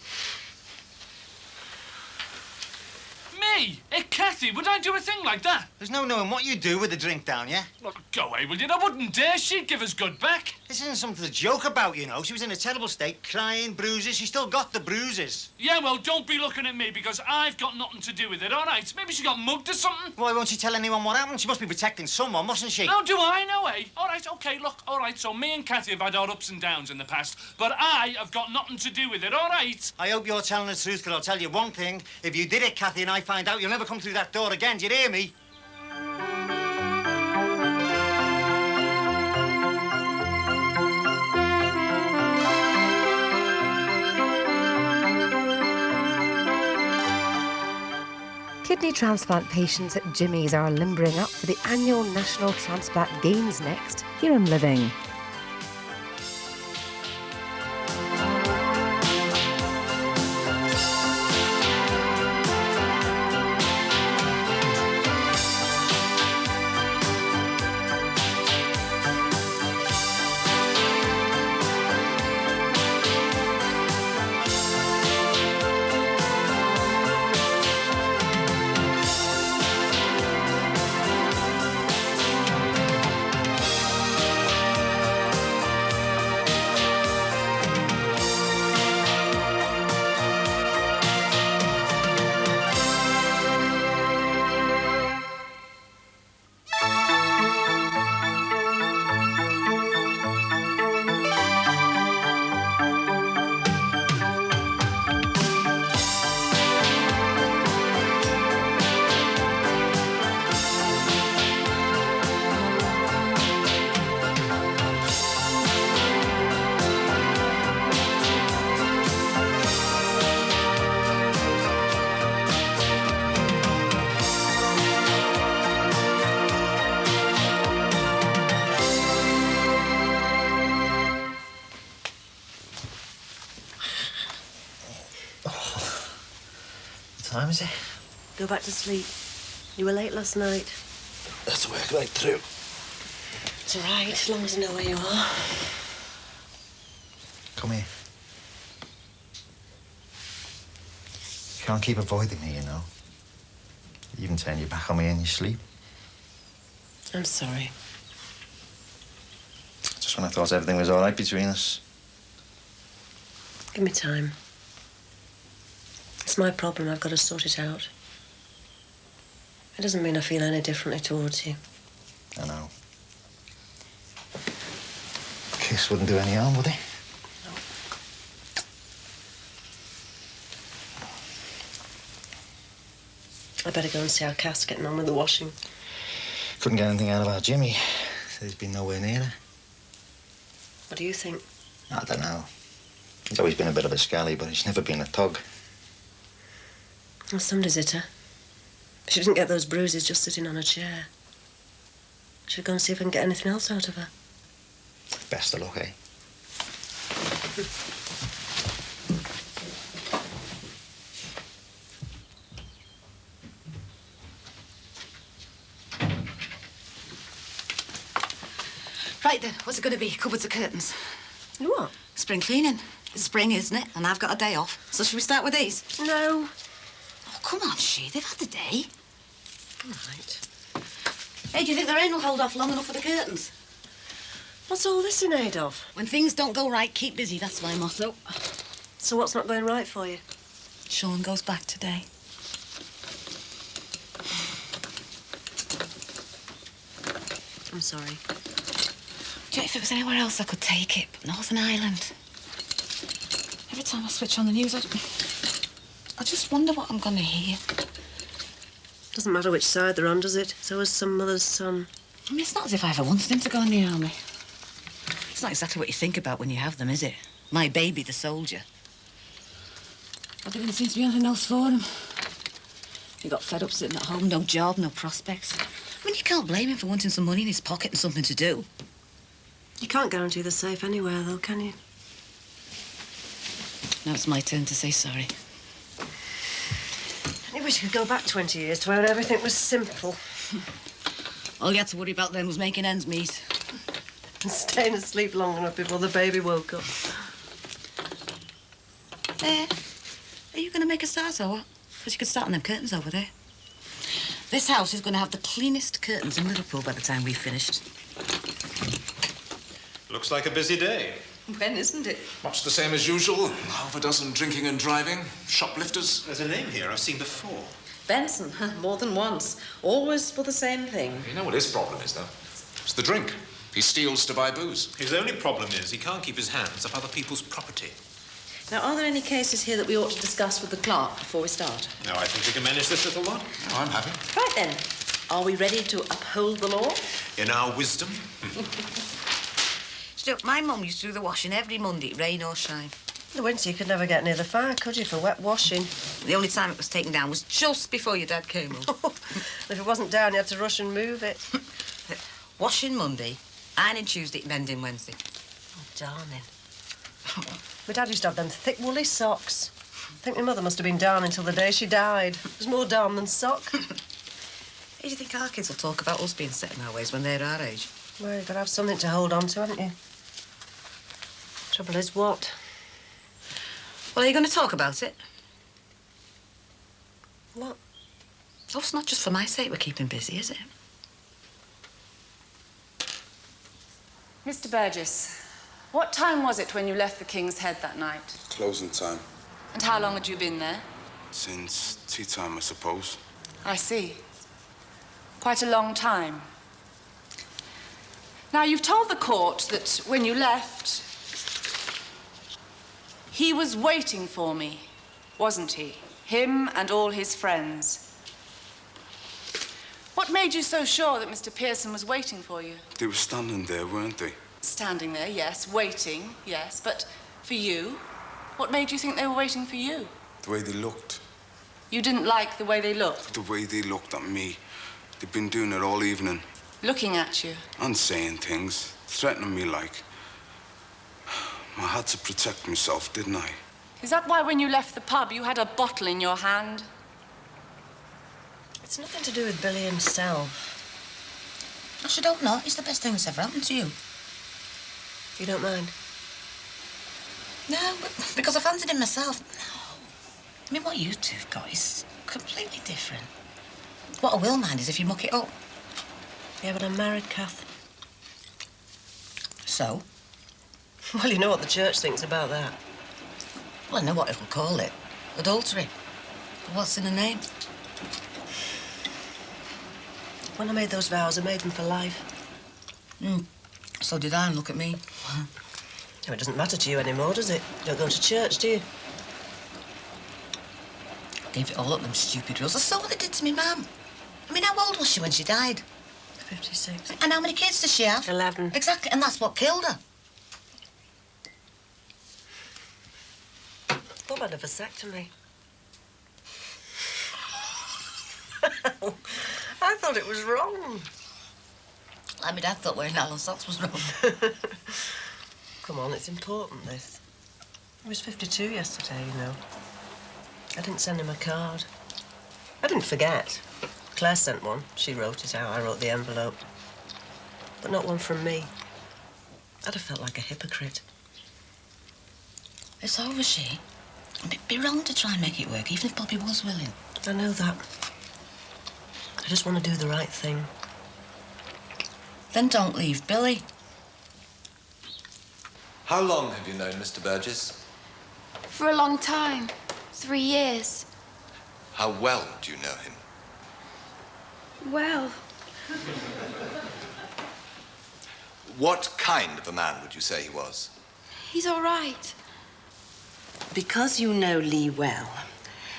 Me? Hey, Kathy, would I do a thing like that? There's no knowing what you do with the drink down, yeah? Look, go away, will you? I wouldn't dare. She'd give us good back. This isn't something to joke about, you know. She was in a terrible state, crying, bruises. She still got the bruises. Yeah, well, don't be looking at me because I've got nothing to do with it, all right? Maybe she got mugged or something. Why won't she tell anyone what happened? She must be protecting someone, mustn't she? How do I know, eh? All right, OK, look, all right, so me and Kathy have had our ups and downs in the past, but I have got nothing to do with it, all right? I hope you're telling the truth, because I'll tell you one thing. If you did it, Kathy, and I find out, you'll never come through that door again. Do you hear me? Kidney transplant patients at Jimmy's are limbering up for the annual National Transplant Games next, here on Living. What time is it? Go back to sleep. You were late last night. Let's work right through. It's all right, as long as I know where you are. Come here. You can't keep avoiding me, you know. You even turn your back on me in your sleep. I'm sorry. Just when I thought everything was all right between us. Give me time. It's my problem. I've got to sort it out. It doesn't mean I feel any differently towards you. I know. A kiss wouldn't do any harm, would it? I better go and see how Kath's getting on with the washing. Couldn't get anything out of our Jimmy. Said he's been nowhere near her. What do you think? I don't know. He's always been a bit of a scally, but he's never been a thug. Well, somebody's hit her. She didn't get those bruises just sitting on a chair. Should go and see if I can get anything else out of her. Best of luck, eh? Right then, what's it going to be? Cupboards or curtains? What? Spring cleaning. It's spring, isn't it? And I've got a day off. So should we start with these? No. Oh, come on, She. They've had the day. All right. Hey, do you think the rain will hold off long enough for the curtains? What's all this in aid of? When things don't go right, keep busy. That's my motto. So what's not going right for you? Sean goes back today. I'm sorry. Do you know, if it was anywhere else, I could take it, but Northern Ireland. Every time I switch on the news, I just wonder what I'm going to hear. Doesn't matter which side they're on, does it? So is some mother's son. I mean, it's not as if I ever wanted him to go in the army. It's not exactly what you think about when you have them, is it? My baby, the soldier. But there didn't seem to be anything else for him. He got fed up sitting at home, no job, no prospects. I mean, you can't blame him for wanting some money in his pocket and something to do. You can't guarantee they're safe anywhere, though, can you? Now it's my turn to say sorry. I wish you could go back 20 years to when everything was simple. All you had to worry about then was making ends meet. And staying asleep long enough before the baby woke up. Are you going to make a start or what? Because you could start on them curtains over there. This house is going to have the cleanest curtains in Liverpool by the time we've finished. Looks like a busy day. When isn't it? Much the same as usual. Half a dozen drinking and driving. Shoplifters. There's a name here I've seen before. Benson, more than once. Always for the same thing. You know what his problem is, though? It's the drink. He steals to buy booze. His only problem is he can't keep his hands off other people's property. Now, are there any cases here that we ought to discuss with the clerk before we start? No, I think we can manage this little lot. Oh, I'm happy. Right then. Are we ready to uphold the law? In our wisdom. Look, my mum used to do the washing every Monday, rain or shine. In the winter, you could never get near the fire, could you, for wet washing? The only time it was taken down was just before your dad came home. If it wasn't down, you had to rush and move it. Washing Monday, ironing Tuesday, mending Wednesday. Oh, darling. My dad used to have them thick woolly socks. I think my mother must have been down until the day she died. It was more down than sock. How do you think our kids will talk about us being set in our ways when they're our age? Well, you've got to have something to hold on to, haven't you? Trouble is, what? Well, are you going to talk about it? What? Oh, it's not just for my sake we're keeping busy, is it? Mr. Burgess, what time was it when you left the King's Head that night? Closing time. And how long had you been there? Since tea time, I suppose. I see. Quite a long time. Now, you've told the court that when you left, he was waiting for me, wasn't he? Him and all his friends. What made you so sure that Mr. Pearson was waiting for you? They were standing there, weren't they? Standing there, yes. Waiting, yes. But for you? What made you think they were waiting for you? The way they looked. You didn't like the way they looked? The way they looked at me. They've been doing it all evening. Looking at you? And saying things. Threatening me like. I had to protect myself, didn't I? Is that why when you left the pub you had a bottle in your hand? It's nothing to do with Billy himself. I should hope not. It's the best thing that's ever happened to you. You don't mind? No, but because I fancied him myself. No. I mean, what you two have got is completely different. What I will mind is if you muck it up. Yeah, but I'm married, Kath. So? Well, you know what the church thinks about that. Well, I know what it'll call it. Adultery. But what's in the name? When I made those vows, I made them for life. So did I, and look at me. No, it doesn't matter to you anymore, does it? You don't go to church, do you? Gave it all up, them stupid rules. I saw what they did to me mum. I mean, how old was she when she died? 56. And how many kids does she have? 11. Exactly, and that's what killed her. Thought I'd have a vasectomy. I thought it was wrong. Like my dad thought wearing nylon socks was wrong. Come on, it's important, this. He was 52 yesterday, you know. I didn't send him a card. I didn't forget. Claire sent one. She wrote it out. I wrote the envelope. But not one from me. I'd have felt like a hypocrite. It's over, she. It'd be wrong to try and make it work, even if Bobby was willing. I know that. I just want to do the right thing. Then don't leave Billy. How long have you known Mr. Burgess? For a long time. 3 years. How well do you know him? Well, What kind of a man would you say he was? he's all right. Because you know Lee well,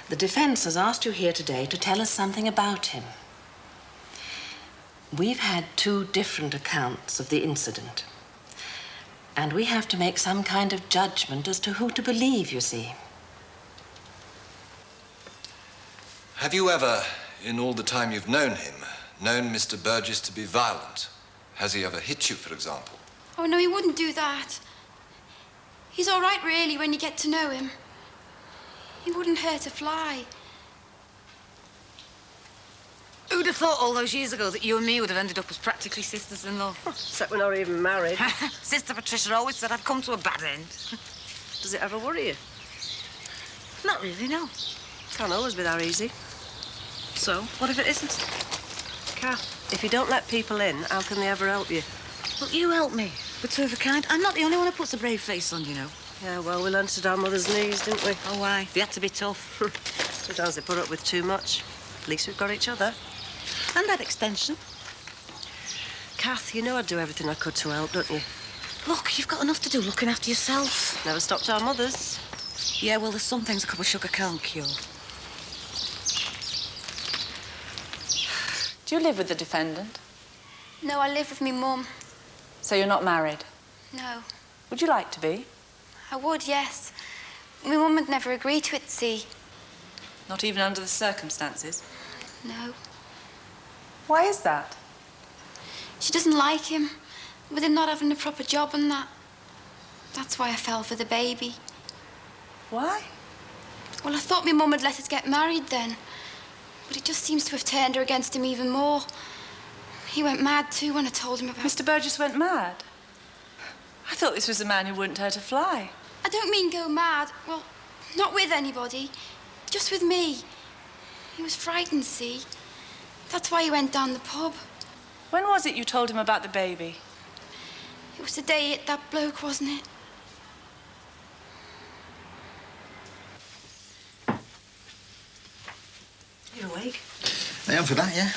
the defense has asked you here today to tell us something about him. We've had 2 different accounts of the incident, and we have to make some kind of judgment as to who to believe, you see. Have you ever, in all the time you've known him, known Mr. Burgess to be violent? Has he ever hit you, for example? Oh, no, he wouldn't do that. He's all right, really, when you get to know him. He wouldn't hurt a fly. Who'd have thought all those years ago that you and me would have ended up as practically sisters-in-law? Except we're not even married. Sister Patricia always said I'd come to a bad end. Does it ever worry you? Not really, no. Can't always be that easy. So, what if it isn't? Kath, if you don't let people in, how can they ever help you? Well, you help me. We're 2 of a kind. I'm not the only one who puts a brave face on, you know. Yeah, well, we learned at our mother's knees, didn't we? Oh, why? They had to be tough. Sometimes they put up with too much. At least we've got each other. And that extension. Kath, you know I'd do everything I could to help, don't you? Look, you've got enough to do looking after yourself. Never stopped our mothers. Yeah, well, there's some things a cup of sugar can't cure. Do you live with the defendant? No, I live with me mum. So you're not married? No. Would you like to be? I would, yes. My mum would never agree to it, see. Not even under the circumstances? No. Why is that? She doesn't like him, with him not having a proper job and that. That's why I fell for the baby. Why? Well, I thought my mum had let us get married then. But it just seems to have turned her against him even more. He went mad too when I told him about... Mr. Burgess went mad? I thought this was a man who wouldn't hurt a fly. I don't mean go mad. Well, not with anybody. Just with me. He was frightened, see? That's why he went down the pub. When was it you told him about the baby? It was the day he hit that bloke, wasn't it? You're awake? I am for that, yeah.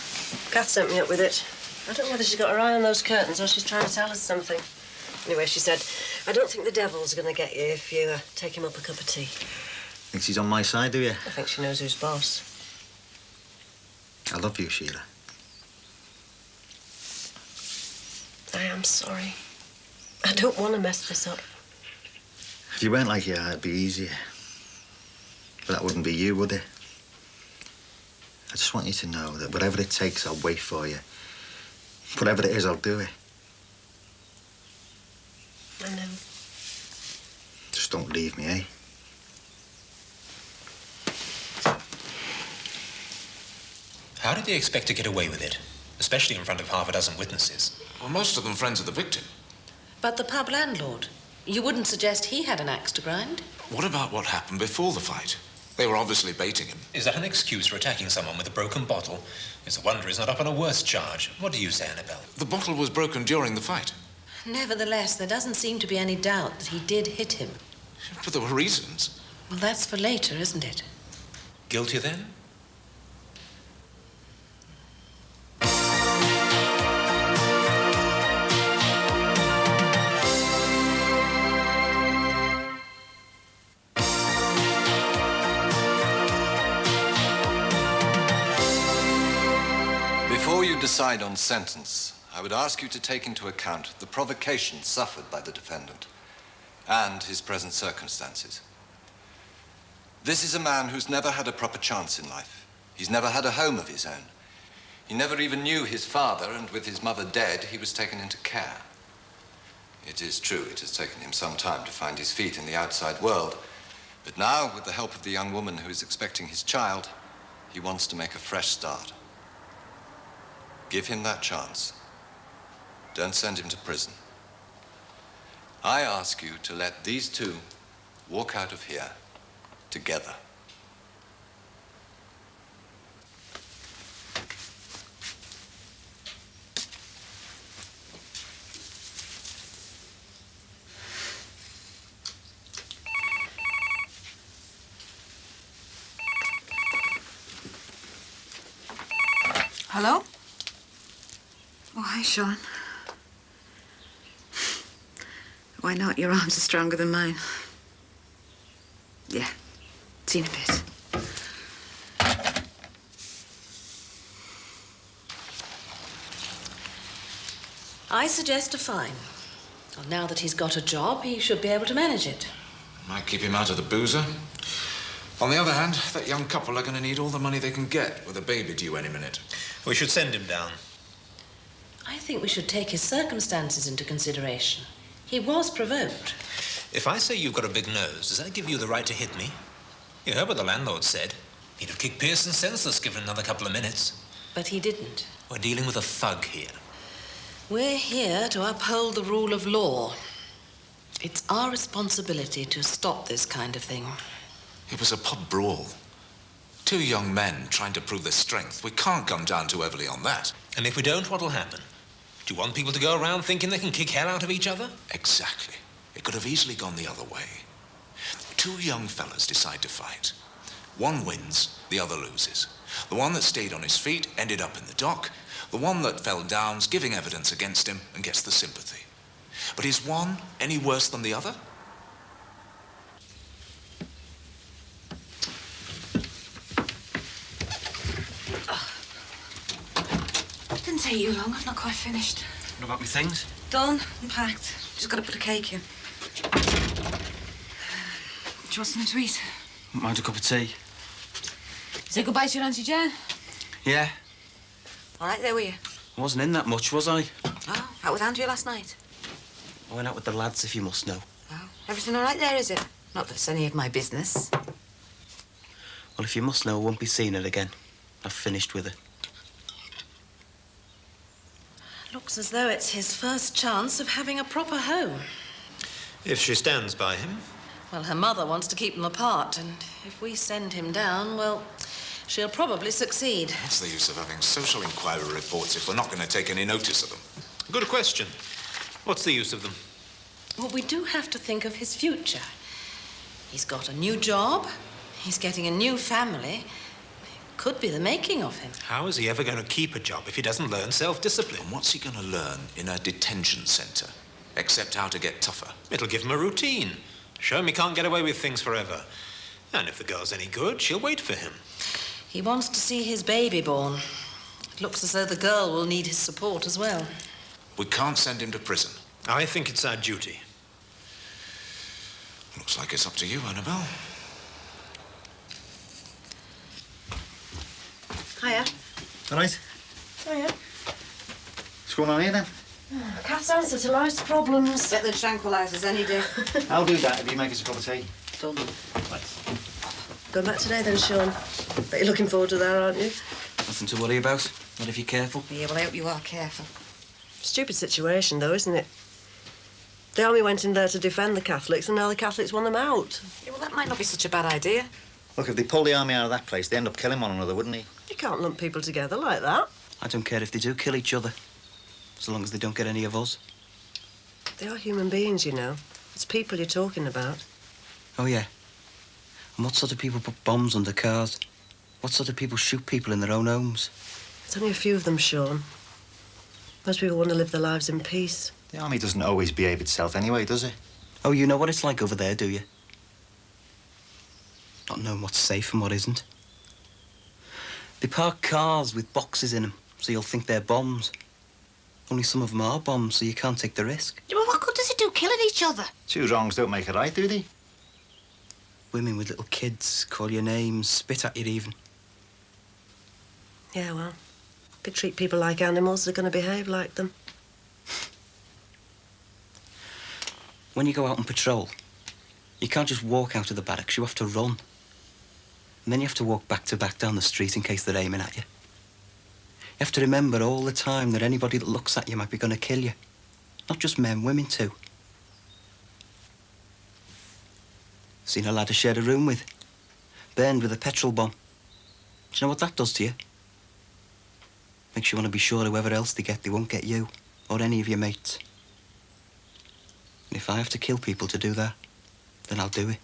Kath sent me up with it. I don't know whether she's got her eye on those curtains or she's trying to tell us something. Anyway, she said, I don't think the devil's going to get you if you take him up a cup of tea. Think she's on my side, do you? I think she knows who's boss. I love you, Sheila. I am sorry. I don't want to mess this up. If you weren't like you are, it'd be easier. But that wouldn't be you, would it? I just want you to know that whatever it takes, I'll wait for you. Whatever it is, I'll do it. I know. Just don't leave me, eh? How did they expect to get away with it? Especially in front of half a dozen witnesses. Well, most of them friends of the victim. But the pub landlord, you wouldn't suggest he had an axe to grind? What about what happened before the fight? They were obviously baiting him. Is that an excuse for attacking someone with a broken bottle? It's a wonder he's not up on a worse charge. What do you say, Annabelle? The bottle was broken during the fight. Nevertheless, there doesn't seem to be any doubt that he did hit him. But there were reasons. Well, that's for later, isn't it? Guilty, then? Before you decide on sentence, I would ask you to take into account the provocation suffered by the defendant and his present circumstances. This is a man who's never had a proper chance in life. He's never had a home of his own. He never even knew his father, and with his mother dead, he was taken into care. It is true, it has taken him some time to find his feet in the outside world, but now, with the help of the young woman who is expecting his child, he wants to make a fresh start. Give him that chance. Don't send him to prison. I ask you to let these two walk out of here together. Hello? Oh, hi, Sean. Why not? Your arms are stronger than mine. Yeah, see you in a bit. I suggest a fine. Well, now that he's got a job, he should be able to manage it. Might keep him out of the boozer. On the other hand, that young couple are going to need all the money they can get with a baby due any minute. We should send him down. I think we should take his circumstances into consideration. He was provoked. If I say you've got a big nose, does that give you the right to hit me? You heard what the landlord said. He'd have kicked Pearson senseless given another couple of minutes. But he didn't. We're dealing with a thug here. We're here to uphold the rule of law. It's our responsibility to stop this kind of thing. It was a pub brawl. Two young men trying to prove their strength. We can't come down too heavily on that. And if we don't, what'll happen? Do you want people to go around thinking they can kick hell out of each other? Exactly. It could have easily gone the other way. Two young fellas decide to fight. One wins, the other loses. The one that stayed on his feet ended up in the dock. The one that fell down's giving evidence against him and gets the sympathy. But is one any worse than the other? Didn't take you long. I've not quite finished. What about my things? Done and packed. Just got to put a cake in. Do you want something to eat? Wouldn't mind a cup of tea. Say goodbye to your Auntie Jen. Yeah. All right, there were you. I wasn't in that much, was I? Oh, out with Andrea last night. I went out with the lads, if you must know. Oh, everything all right there, is it? Not that it's any of my business. Well, if you must know, I won't be seeing her again. I've finished with her. Looks as though it's his first chance of having a proper home. If she stands by him. Well, her mother wants to keep them apart, and if we send him down, well, she'll probably succeed. What's the use of having social inquiry reports if we're not going to take any notice of them? Good question. What's the use of them? Well, we do have to think of his future. He's got a new job. He's getting a new family. Could be the making of him. How is he ever going to keep a job if he doesn't learn self-discipline? And what's he going to learn in a detention centre? Except how to get tougher. It'll give him a routine. Show him he can't get away with things forever. And if the girl's any good, she'll wait for him. He wants to see his baby born. It looks as though the girl will need his support as well. We can't send him to prison. I think it's our duty. Looks like it's up to you, Annabelle. Hiya. All right. Hiya. What's going on here, then? Cat's answer to life's problems. Get the tranquilizers any day. I'll do that if you make us a cup of tea. Done. Going back today, then, Sean. Bet you're looking forward to that, aren't you? Nothing to worry about. Not if you're careful. Yeah, well, I hope you are careful. Stupid situation, though, isn't it? The army went in there to defend the Catholics, and now the Catholics won them out. Yeah, well, that might not be such a bad idea. Look, if they pull the army out of that place, they end up killing one another, wouldn't they? You can't lump people together like that. I don't care if they do kill each other, so long as they don't get any of us. They are human beings, you know. It's people you're talking about. Oh, yeah. And what sort of people put bombs under cars? What sort of people shoot people in their own homes? There's only a few of them, Sean. Most people want to live their lives in peace. The army doesn't always behave itself anyway, does it? Oh, you know what it's like over there, do you? Not knowing what's safe and what isn't. They park cars with boxes in them, so you'll think they're bombs. Only some of them are bombs, so you can't take the risk. Well, what good does it do killing each other? Two wrongs don't make a right, do they? Women with little kids call you names, spit at you even. Yeah, well, if you treat people like animals, they're going to behave like them. When you go out on patrol, you can't just walk out of the barracks, you have to run. And then you have to walk back to back down the street in case they're aiming at you. You have to remember all the time that anybody that looks at you might be going to kill you. Not just men, women too. Seen a lad I shared a room with. Burned with a petrol bomb. Do you know what that does to you? Makes you want to be sure whoever else they get, they won't get you or any of your mates. And if I have to kill people to do that, then I'll do it.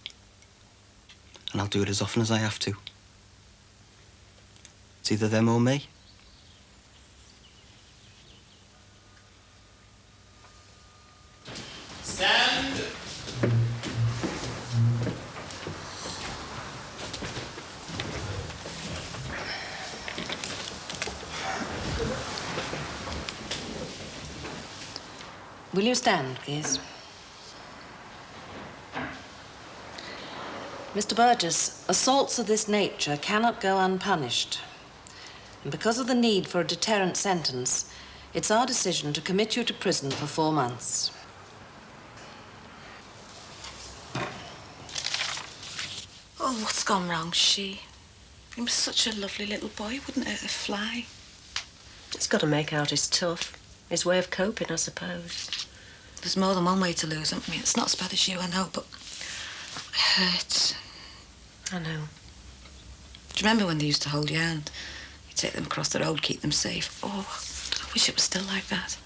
And I'll do it as often as I have to. It's either them or me. Will you stand, please? Mr. Burgess, assaults of this nature cannot go unpunished. And because of the need for a deterrent sentence, it's our decision to commit you to prison for 4 months. Oh, what's gone wrong, she? He was such a lovely little boy, wouldn't hurt a fly. He's got to make out he's tough. His way of coping, I suppose. There's more than one way to lose them. I mean, it's not as bad as you, I know, but it hurts. I know. Do you remember when they used to hold your hand? You'd take them across the road, keep them safe. Oh, I wish it was still like that.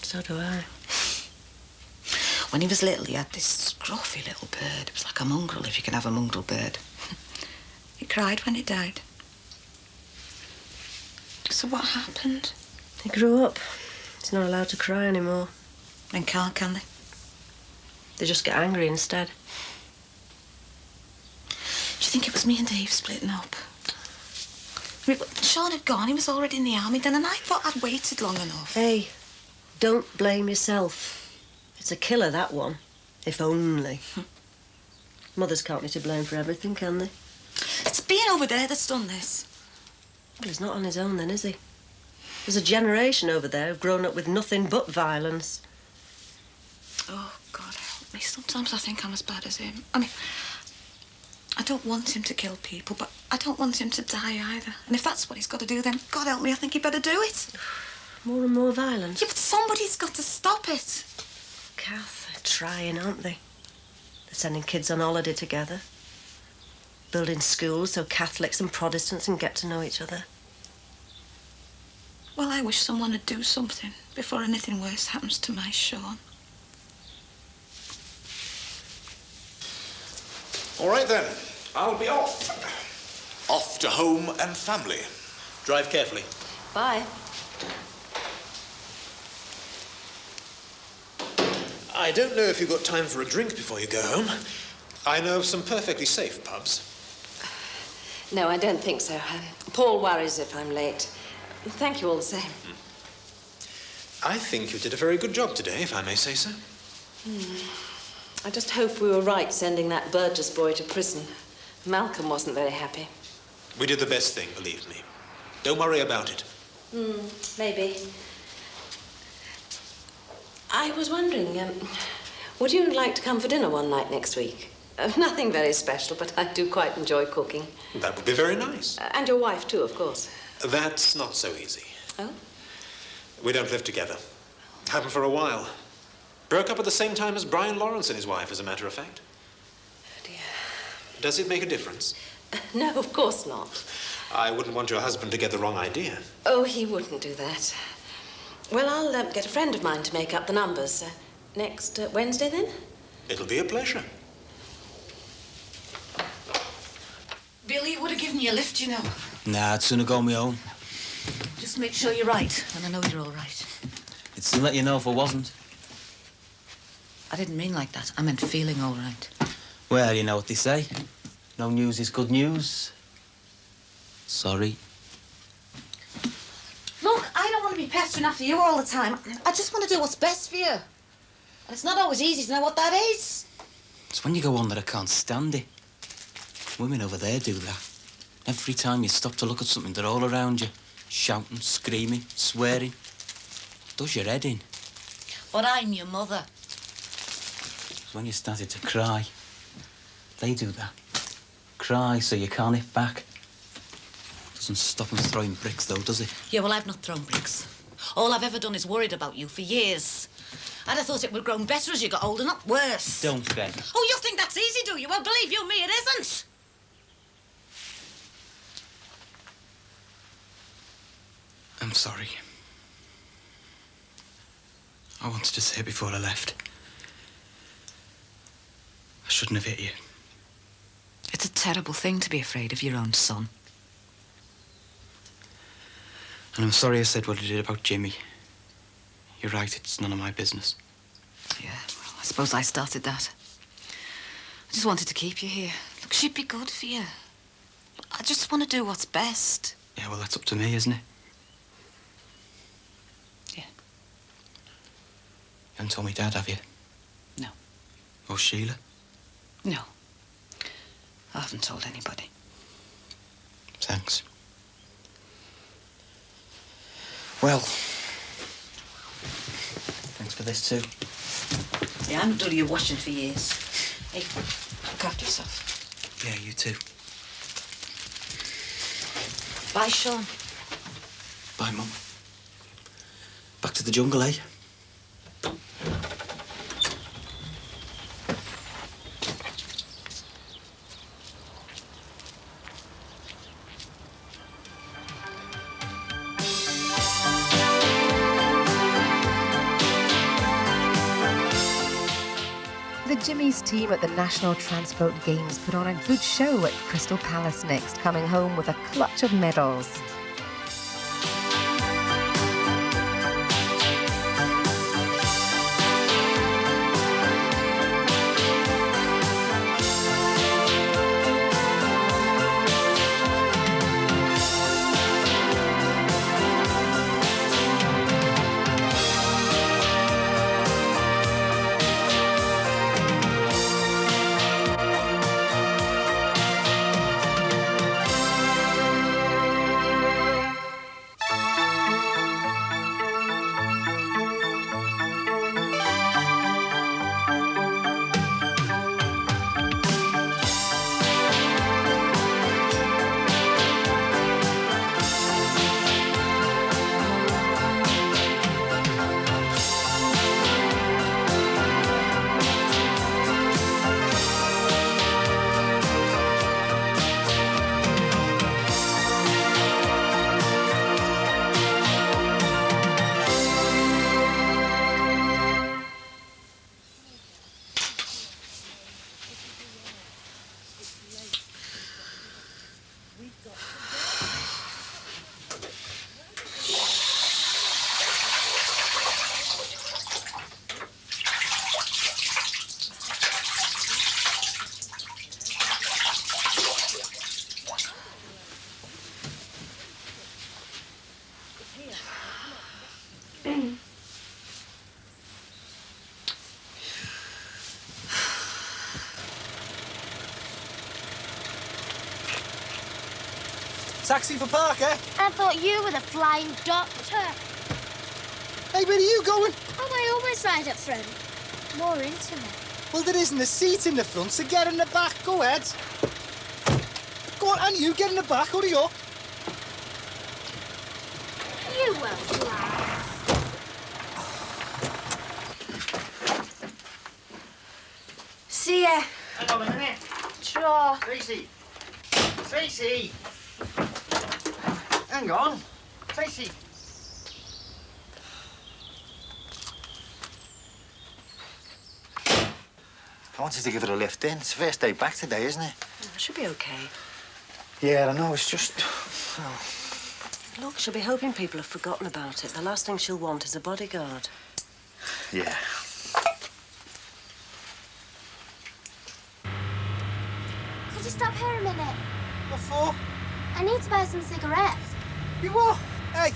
So do I. When he was little, he had this scruffy little bird. It was like a mongrel, if you can have a mongrel bird. He cried when it died. So what happened? He grew up. He's not allowed to cry anymore. Then can't, can they? They just get angry instead. Do you think it was me and Dave splitting up? I mean, Sean had gone, he was already in the army then, and I thought I'd waited long enough. Hey, don't blame yourself. It's a killer, that one. If only. Mothers can't be to blame for everything, can they? It's being over there that's done this. Well, he's not on his own then, is he? There's a generation over there who've grown up with nothing but violence. Oh, God help me. Sometimes I think I'm as bad as him. I mean, I don't want him to kill people, but I don't want him to die either. And if that's what he's got to do, then God help me, I think he better do it. More and more violence. Yeah, but somebody's got to stop it. Kath, they're trying, aren't they? They're sending kids on holiday together. Building schools so Catholics and Protestants can get to know each other. Well, I wish someone would do something before anything worse happens to my Sean. All right, then. I'll be off. Off to home and family. Drive carefully. Bye. I don't know if you've got time for a drink before you go home. I know of some perfectly safe pubs. No, I don't think so. Paul worries if I'm late. Thank you all the same. I think you did a very good job today, if I may say so. I just hope we were right sending that Burgess boy to prison. Malcolm wasn't very happy. We did the best thing, believe me. Don't worry about it. Maybe. I was wondering, would you like to come for dinner one night next week? Nothing very special, but I do quite enjoy cooking. That would be very nice. And your wife, too, of course. That's not so easy. Oh? We don't live together. Haven't for a while. Broke up at the same time as Brian Lawrence and his wife, as a matter of fact. Oh, dear. Does it make a difference? No, of course not. I wouldn't want your husband to get the wrong idea. Oh, he wouldn't do that. Well, I'll get a friend of mine to make up the numbers. Next Wednesday, then? It'll be a pleasure. Billy would have given you a lift, you know. Nah, I'd sooner go on my own. Just make sure you're right, and I know you're all right. I'd soon let you know if I wasn't. I didn't mean like that. I meant feeling all right. Well, you know what they say. No news is good news. Sorry. Look, I don't want to be pestering after you all the time. I just want to do what's best for you. And it's not always easy to know what that is. It's when you go on that I can't stand it. Women over there do that. Every time you stop to look at something, they're all around you. Shouting, screaming, swearing. Does your head in. But I'm your mother. It's when you started to cry. They do that. Cry so you can't hit back. Doesn't stop them throwing bricks, though, does it? Yeah, well, I've not thrown bricks. All I've ever done is worried about you for years. I'd have thought it would have grown better as you got older, not worse. Don't, Ben. Oh, you think that's easy, do you? Well, believe you me, it isn't. I'm sorry. I wanted to say it before I left. I shouldn't have hit you. It's a terrible thing to be afraid of your own son. And I'm sorry I said what I did about Jimmy. You're right, it's none of my business. Yeah, well, I suppose I started that. I just wanted to keep you here. Look, she'd be good for you. I just want to do what's best. Yeah, well, that's up to me, isn't it? Yeah. haven't told me Dad, have you? No. Or Sheila? No. I haven't told anybody. Thanks. Well, thanks for this too. Yeah, I haven't done your washing for years. Hey, look after yourself. Yeah, you too. Bye, Sean. Bye, Mum. Back to the jungle, eh? The Jimmy's team at the National Transport Games put on a good show at Crystal Palace next, coming home with a clutch of medals. Taxi for Parker? I thought you were the flying doctor. Hey, where are you going? Oh, I always ride up front. More intimate. Well, there isn't a seat in the front, so get in the back. Go ahead. Go on, and you get in the back. Hurry up. You will fly. See ya. Hang on a minute. Sure. Tracy. Tracy. Hang on. Tracy. I wanted to give it a lift in. It's the first day back today, isn't it? It should be okay. Yeah, I know. It's just... well... Look, she'll be hoping people have forgotten about it. The last thing she'll want is a bodyguard. Yeah. Could you stop here a minute? What for? I need to buy some cigarettes. You what? Hey,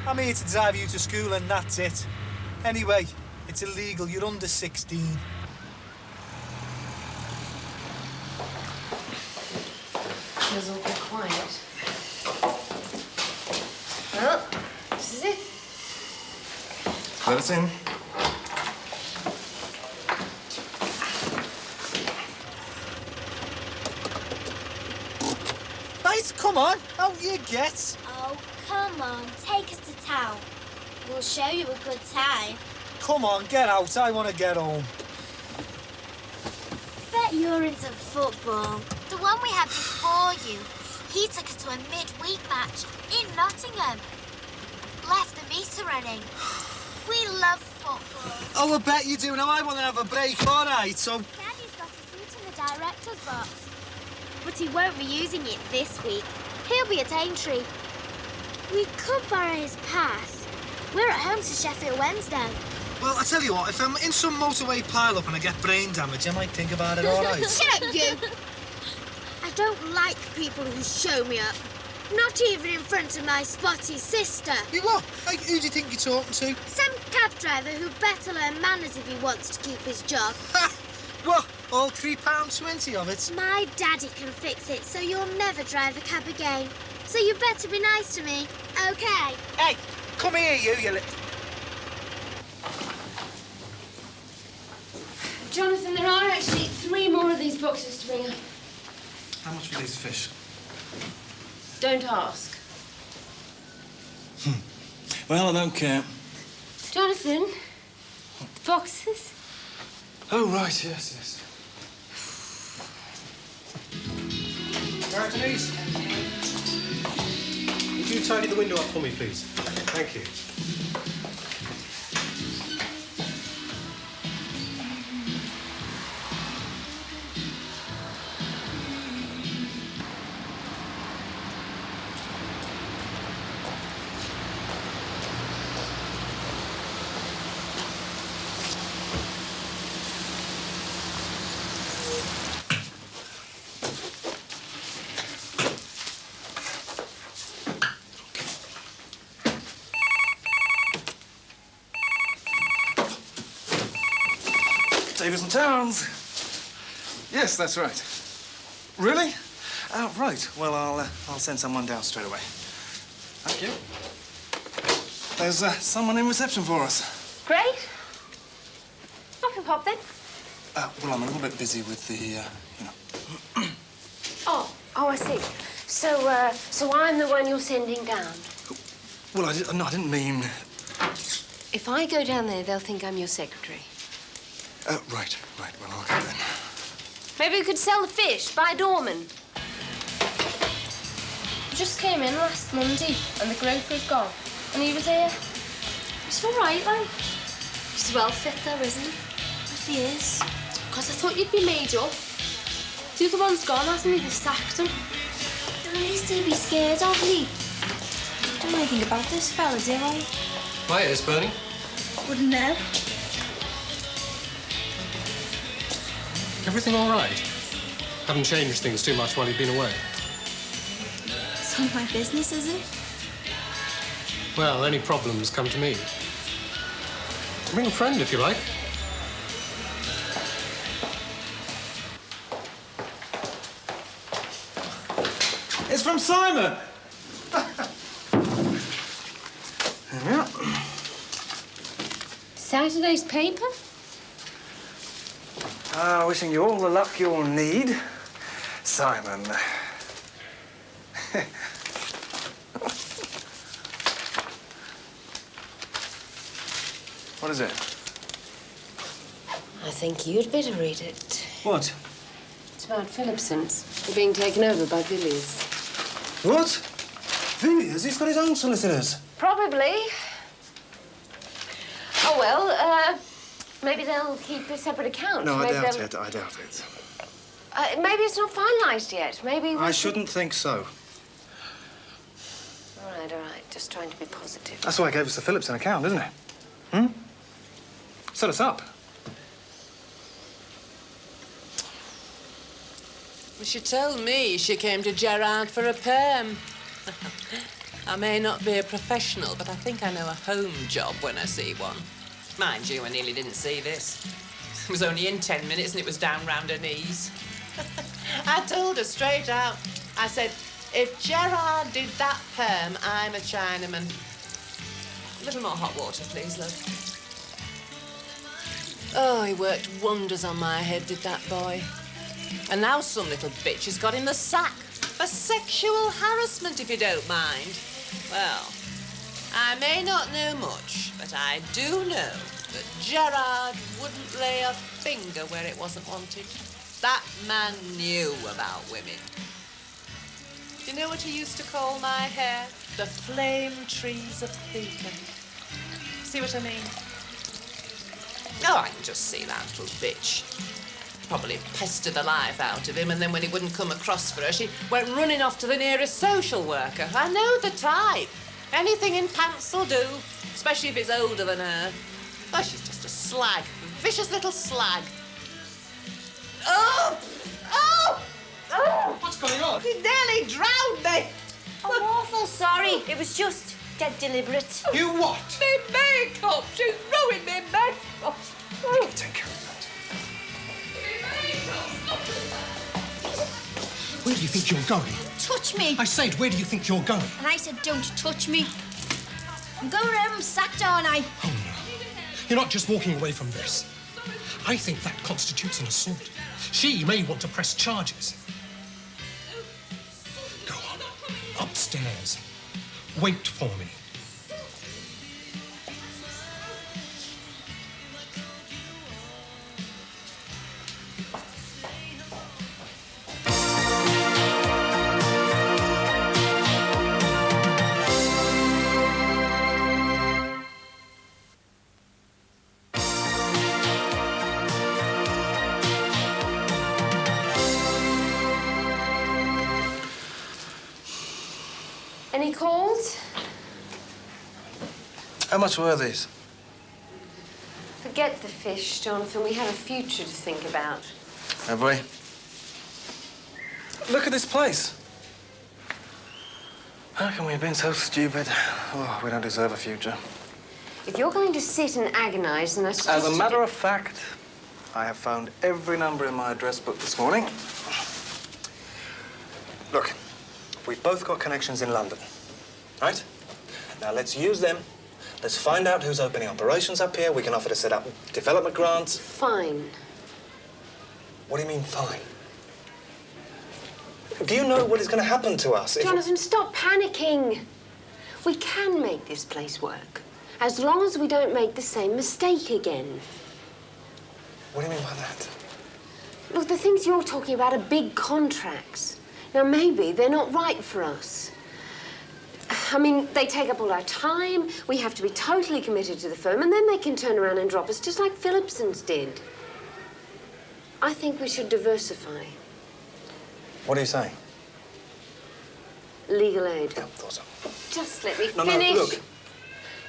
I'm here to drive you to school and that's it. Anyway, it's illegal. You're under 16. Feels awfully quiet. Well, this is it. Let us in. Right, come on. Out you get. Oh, come on. Take us to town. We'll show you a good time. Come on, get out. I want to get home. Bet you're into football. The one we had before you. He took us to a midweek match in Nottingham. Left the meter running. We love football. Oh, I bet you do. Now, I want to have a break, all right, so... Daddy's got a seat in the director's box. But he won't be using it this week. He'll be at Aintree. We could borrow his pass. We're at home to Sheffield Wednesday. Well, I tell you what, if I'm in some motorway pile-up and I get brain damage, I might think about it, all right? Shut up, you! I don't like people who show me up. Not even in front of my spotty sister. You what? Hey, who do you think you're talking to? Some cab driver who better learn manners if he wants to keep his job. What? All £3.20 of it? My daddy can fix it, so you'll never drive a cab again. So you better be nice to me, okay? Hey, come here, you little... Jonathan, there are actually 3 more of these boxes to bring up. How much for these fish? Don't ask. Well, I don't care. Jonathan, boxes? Oh, right, yes. Right, Denise. Would you tidy the window up for me, please? Thank you. Davis and Towns. Yes, that's right. Really? Oh, right. Well, I'll send someone down straight away. Thank you. There's someone in reception for us. Great. Off you pop, then. Well, I'm a little bit busy with the, Oh, I see. So I'm the one you're sending down? Well, I didn't mean... If I go down there, they'll think I'm your secretary. Right. Well, I'll go then. Maybe we could sell the fish, buy a doorman. Just came in last Monday, and the grocer had gone. And he was here. He's all right, like. He's well fit, though, isn't he? Yes, he is. Because I thought you'd be made up. The other one's gone, hasn't he? They sacked him. At least he'd be scared of me. Don't know anything about this fella, do I? My ear's burning. Wouldn't know. Everything all right? Haven't changed things too much while you've been away? It's none of my business, is it? Well, any problems come to me. Bring a friend if you like. It's from Simon. Yeah. Saturday's paper? Wishing you all the luck you'll need, Simon. What is it? I think you'd better read it. What? It's about Phillipson's. They're being taken over by Villiers. What? Villiers? He's got his own solicitors. Probably. Oh, well, maybe they'll keep a separate account. No, maybe I doubt it. I doubt it. Maybe it's not finalised yet. Maybe I shouldn't think so. All right. Just trying to be positive. That's why he gave us the Phillipson account, isn't it? Set us up. Well, she told me she came to Gerard for a perm. I may not be a professional, but I think I know a home job when I see one. Mind you, I nearly didn't see this. It was only in 10 minutes and it was down round her knees. I told her straight out. I said, if Gerard did that perm, I'm a Chinaman. A little more hot water, please, love. Oh, he worked wonders on my head, did that boy. And now some little bitch has got in the sack for sexual harassment, if you don't mind. Well, I may not know much, but I do know that Gerard wouldn't lay a finger where it wasn't wanted. That man knew about women. Do you know what he used to call my hair? The flame trees of Beacon. See what I mean? Oh, I can just see that little bitch. Probably pestered the life out of him, and then when he wouldn't come across for her, she went running off to the nearest social worker. I know the type. Anything in pants will do, especially if it's older than her. Oh, she's just a slag. Vicious little slag. Oh! Oh! Oh! What's going on? He nearly drowned me. Oh, sorry. It was just dead deliberate. You what? Me makeup! She's ruined me makeup! Take care of that. Where do you think you're going? Touch me. I said, where do you think you're going? And I said, don't touch me. I'm going home. I'm sacked, aren't I? Oh, no. You're not just walking away from this. I think that constitutes an assault. She may want to press charges. Go on. Upstairs. Wait for me. Any calls? How much were these? Forget the fish, Jonathan. We have a future to think about. Have we? Look at this place. How can we have been so stupid? Oh, we don't deserve a future. If you're going to sit and agonise, then I suggest... As a matter of fact, I have found every number in my address book this morning. Look, we've both got connections in London, right? Now let's use them. Let's find out who's opening operations up here. We can offer to set up development grants. Fine. What do you mean, fine? Do you know what is going to happen to us if... Jonathan, stop panicking. We can make this place work, as long as we don't make the same mistake again. What do you mean by that? Look, the things you're talking about are big contracts. Now, maybe they're not right for us. I mean, they take up all our time, we have to be totally committed to the firm, and then they can turn around and drop us, just like Phillipson's did. I think we should diversify. What are you saying? Legal aid. Yeah, thought so. Just let me No, finish. no, look.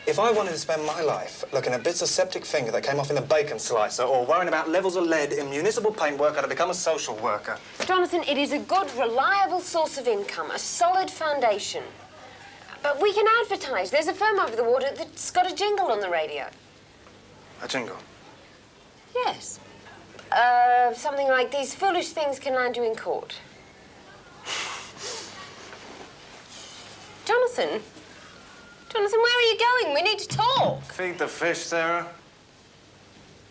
If I wanted to spend my life looking at bits of septic finger that came off in a bacon slicer or worrying about levels of lead in municipal paintwork, I'd have become a social worker. Jonathan, it is a good, reliable source of income, a solid foundation. But we can advertise. There's a firm over the water that's got a jingle on the radio. A jingle? Yes. Something like, these foolish things can land you in court. Jonathan? Jonathan, where are you going? We need to talk. Feed the fish, Sarah.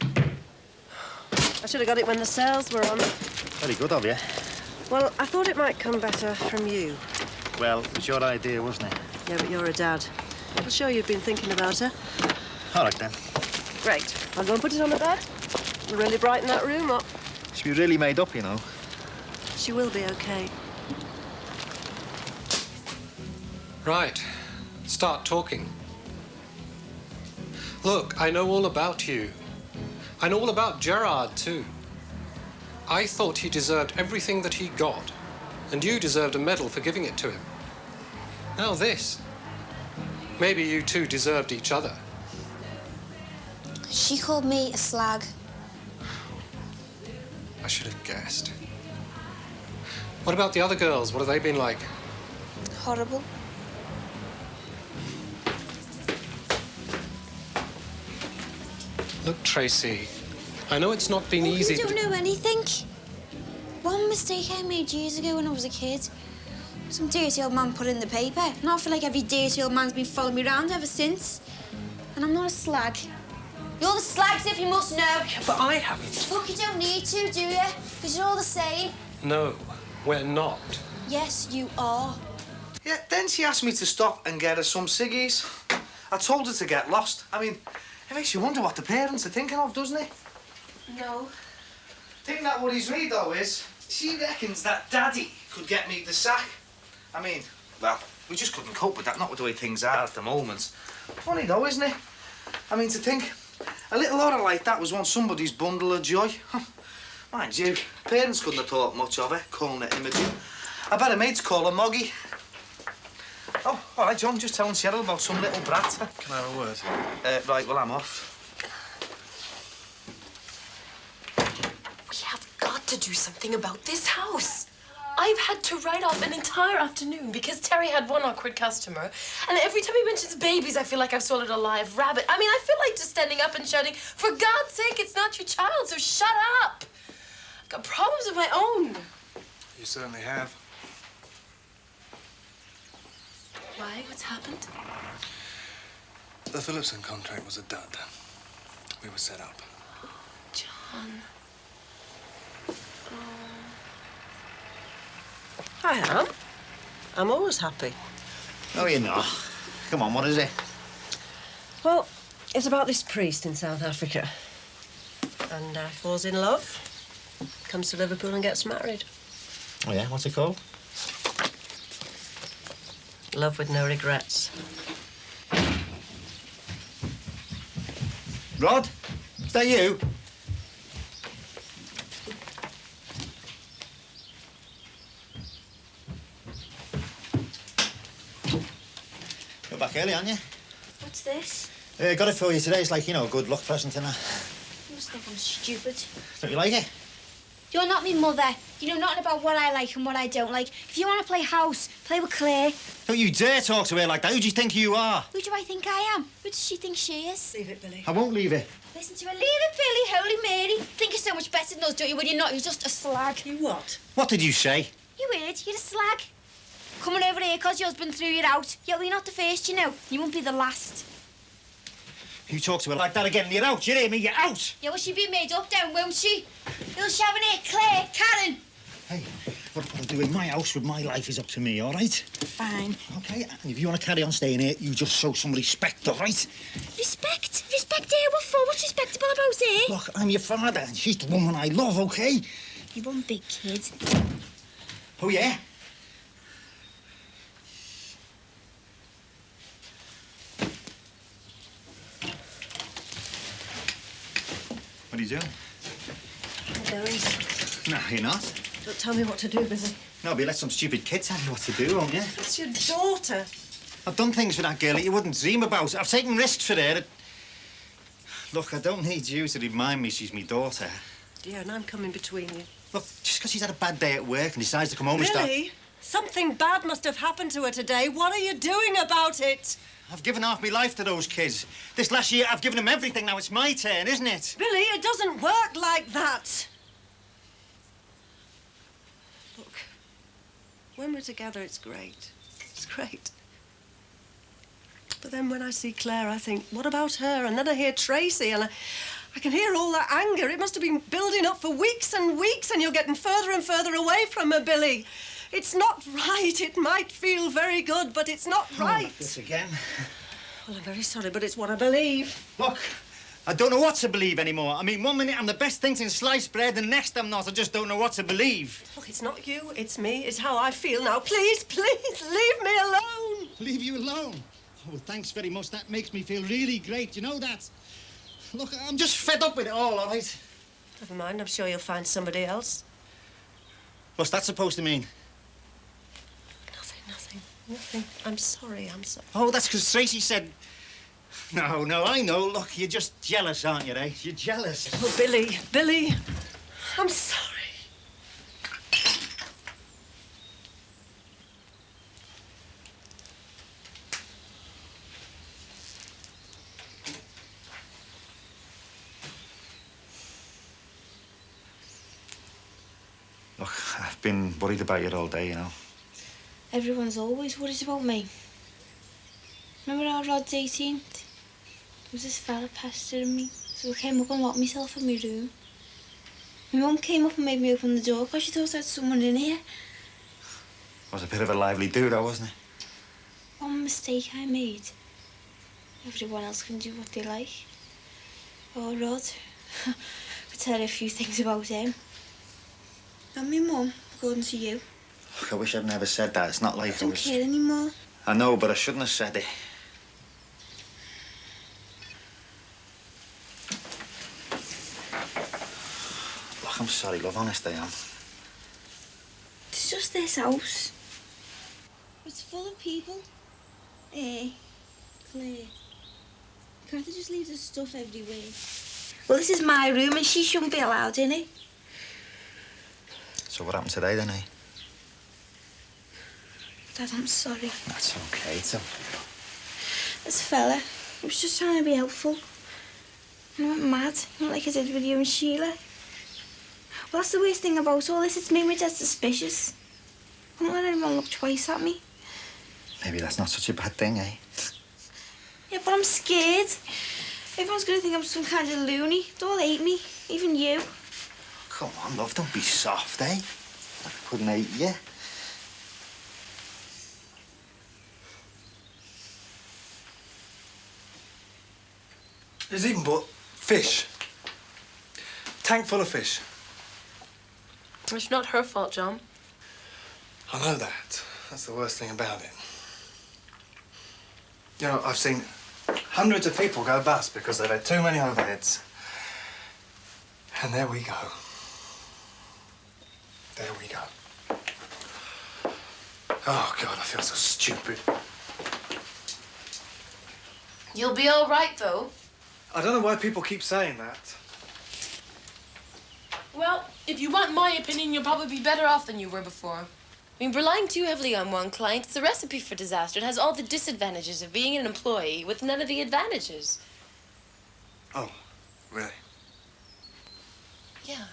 I should have got it when the sales were on. Very good of you. Well, I thought it might come better from you. Well, it was your idea, wasn't it? Yeah, but you're a dad. I'll show you've been thinking about her. All right, then. Great. I'll go and put it on the bed. We'll really brighten that room up. She'll be really made up, you know. She will be okay. Right. Start talking. Look, I know all about you. I know all about Gerard, too. I thought he deserved everything that he got, and you deserved a medal for giving it to him. Now this. Maybe you two deserved each other. She called me a slag. I should have guessed. What about the other girls? What have they been like? Horrible. Look, Tracy, I know it's not been easy. You don't know anything. One mistake I made years ago when I was a kid. Some dirty old man put it in the paper, and I feel like every dirty old man's been following me around ever since. And I'm not a slag. You're the slags, if you must know. Yeah, but I haven't. Look, you don't need to, do you? Because you're all the same. No, we're not. Yes, you are. Yeah, then she asked me to stop and get her some ciggies. I told her to get lost. I mean, it makes you wonder what the parents are thinking of, doesn't it? No. The thing that worries me, though, is she reckons that Daddy could get me the sack. I mean, well, we just couldn't cope with that, not with the way things are at the moment. Funny, though, isn't it? I mean, to think a little order like that was once somebody's bundle of joy. Mind you, parents couldn't have thought much of her, calling her Imogen. I bet her mates call her Moggy. Oh, all right, John, just telling Cheryl about some little brat. Can I have a word? Right, well, I'm off. We have got to do something about this house. I've had to write off an entire afternoon because Terry had one awkward customer. And every time he mentions babies, I feel like I've swallowed a live rabbit. I mean, I feel like just standing up and shouting, for God's sake, it's not your child, so shut up. I've got problems of my own. You certainly have. Why? What's happened? The Phillipson contract was a dud. We were set up. John. I am. I'm always happy. No, you're not. Come on, what is it? Well, it's about this priest in South Africa. And falls in love, comes to Liverpool and gets married. Oh, yeah? What's it called? Love with no regrets. Rod? Is that you? You're back early, aren't you? What's this? Got it for you today. It's like, you know, a good luck present and that. You must think I'm stupid. Don't you like it? You're not me mother. You know nothing about what I like and what I don't like. If you want to play house, play with Claire. Don't you dare talk to her like that. Who do you think you are? Who do I think I am? Who does she think she is? Leave it, Billy. I won't leave it. Listen to her. Leave it, Billy. Holy Mary. Think you're so much better than us, don't you? When you're not, you're just a slag. You what? What did you say? You weird. You're a slag. Coming over here because your husband threw you out. Yeah, well, you're not the first, you know. You won't be the last. You talk to her like that again, you're out. You hear me? You're out. Yeah, well, she'll be made up then, won't she? You'll shout in here, Claire, Karen. Hey, what I do in my house with my life is up to me, all right? Fine. OK, and if you want to carry on staying here, you just show some respect, all right? Respect? Respect here? What for? What's respectable about here? Look, I'm your father, and she's the woman I love, OK? You one big kid. Oh, yeah? What are you doing? I'm going. No, you're not. Don't tell me what to do, Billy. No, but you let some stupid kid tell you what to do, won't you? It's your daughter. I've done things for that girl that you wouldn't dream about. I've taken risks for her. Look, I don't need you to remind me she's my daughter. Yeah, and I'm coming between you. Look, just because she's had a bad day at work and decides to come home and start... Billy, something bad must have happened to her today. What are you doing about it? I've given half my life to those kids. This last year, I've given them everything. Now it's my turn, isn't it? Billy, it doesn't work like that. Look, when we're together, it's great. It's great. But then when I see Claire, I think, what about her? And then I hear Tracy, and I can hear all that anger. It must have been building up for weeks and weeks, and you're getting further and further away from her, Billy. It's not right. It might feel very good, but it's not right. Oh, this again. Well, I'm very sorry, but it's what I believe. Look, I don't know what to believe anymore. I mean, one minute I'm the best things in sliced bread, and the next I'm not. I just don't know what to believe. Look, it's not you, it's me. It's how I feel now. Please, please, leave me alone. Leave you alone? Oh, well, thanks very much. That makes me feel really great. You know that? Look, I'm just fed up with it all right? Never mind. I'm sure you'll find somebody else. What's that supposed to mean? Nothing. I'm sorry. I'm sorry. Oh, that's because Tracy said... No, I know. Look, you're just jealous, aren't you, eh? You're jealous. Oh, Billy, I'm sorry. Look, I've been worried about you all day, you know. Everyone's always worried about me. Remember our Rod's 18th? There was this fella pestering me, so I came up and locked myself in my room. My mum came up and made me open the door because she thought I had someone in here. Was a bit of a lively dude, wasn't it? One mistake I made. Everyone else can do what they like. Oh, Rod. I'll tell you a few things about him. And my mum, according to you. Look, I wish I'd never said that. It's not like I don't care anymore. I know, but I shouldn't have said it. Look, I'm sorry, love. Honest, I am. It's just this house. It's full of people. Claire. Can't they just leave the stuff everywhere? Well, this is my room and she shouldn't be allowed in it. So what happened today, then, eh? Dad, I'm sorry. That's okay, it's okay. This fella, he was just trying to be helpful. And I went mad, not like I did with you and Sheila. Well, that's the worst thing about all this. It's made me dead suspicious. I won't let anyone look twice at me. Maybe that's not such a bad thing, eh? Yeah, but I'm scared. Everyone's going to think I'm some kind of loony. They'll all hate me, even you. Come on, love, don't be soft, eh? I couldn't hate you. There's even bought fish. Tank full of fish. It's not her fault, John. I know that. That's the worst thing about it. You know, I've seen hundreds of people go bust because they've had too many overheads. And there we go. There we go. Oh, God, I feel so stupid. You'll be all right, though. I don't know why people keep saying that. Well, if you want my opinion, you'll probably be better off than you were before. I mean, relying too heavily on one client, it's a recipe for disaster. It has all the disadvantages of being an employee with none of the advantages. Oh, really? Yeah.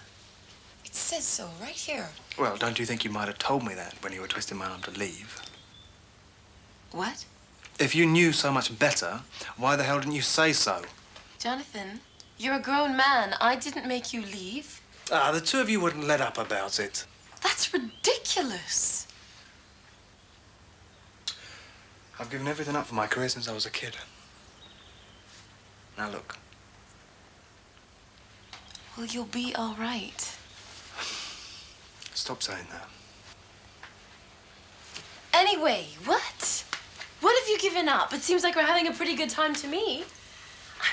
It says so right here. Well, don't you think you might have told me that when you were twisting my arm to leave? What? If you knew so much better, why the hell didn't you say so? Jonathan, you're a grown man. I didn't make you leave. Ah, the two of you wouldn't let up about it. That's ridiculous. I've given everything up for my career since I was a kid. Now look. Well, you'll be all right. Stop saying that. Anyway, what? What have you given up? It seems like we're having a pretty good time to me.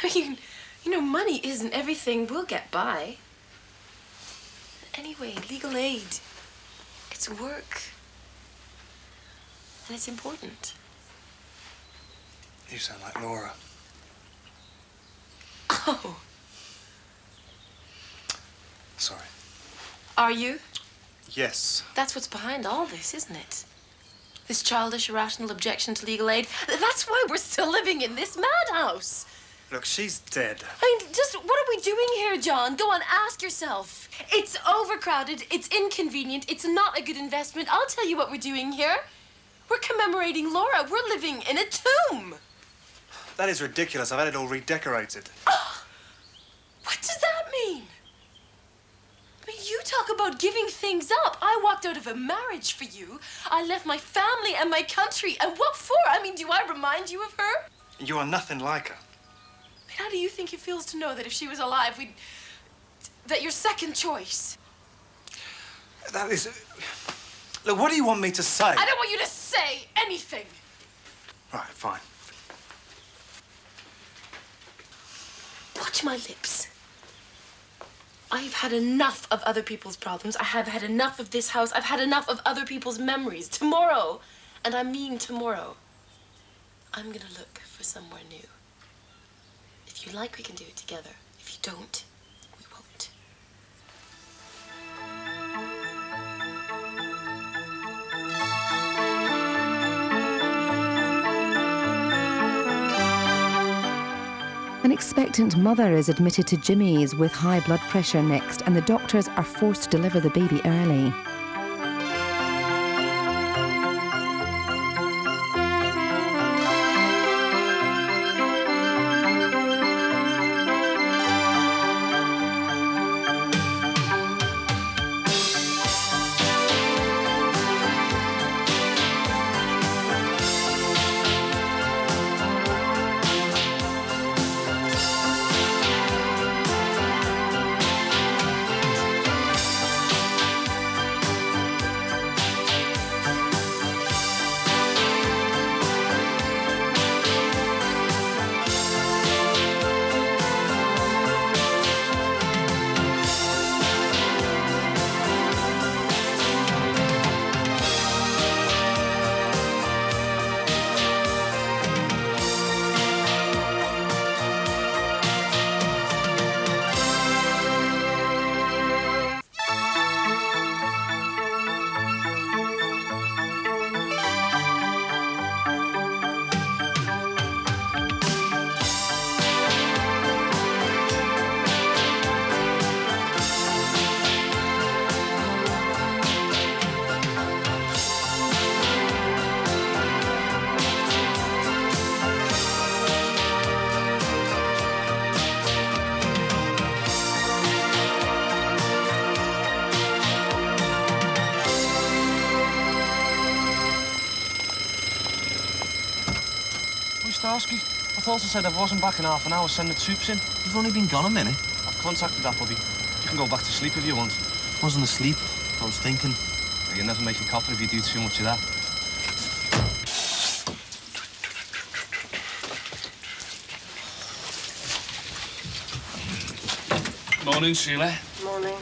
I mean, you know, money isn't everything. We'll get by. Anyway, legal aid. It's work. And it's important. You sound like Laura. Oh. Sorry. Are you? Yes. That's what's behind all this, isn't it? This childish, irrational objection to legal aid. That's why we're still living in this madhouse. Look, she's dead. I mean, just what are we doing here, John? Go on, ask yourself. It's overcrowded, it's inconvenient, it's not a good investment. I'll tell you what we're doing here. We're commemorating Laura. We're living in a tomb. That is ridiculous. I've had it all redecorated. Oh, what does that mean? I mean, you talk about giving things up. I walked out of a marriage for you. I left my family and my country. And what for? I mean, do I remind you of her? You are nothing like her. How do you think it feels to know that if she was alive, that you're second choice? That is... Look, what do you want me to say? I don't want you to say anything. Right, fine. Watch my lips. I've had enough of other people's problems. I have had enough of this house. I've had enough of other people's memories. Tomorrow, and I mean tomorrow, I'm gonna look for somewhere new. If you like, we can do it together. If you don't, we won't. An expectant mother is admitted to Jimmy's with high blood pressure next, and the doctors are forced to deliver the baby early. ask you? I thought I said if I wasn't back in half an hour, send the troops in. You've only been gone a minute. I've contacted Appleby. You can go back to sleep if you want. I wasn't asleep. I was thinking. You never make a copper if you do too much of that. Morning, Sheila. Morning.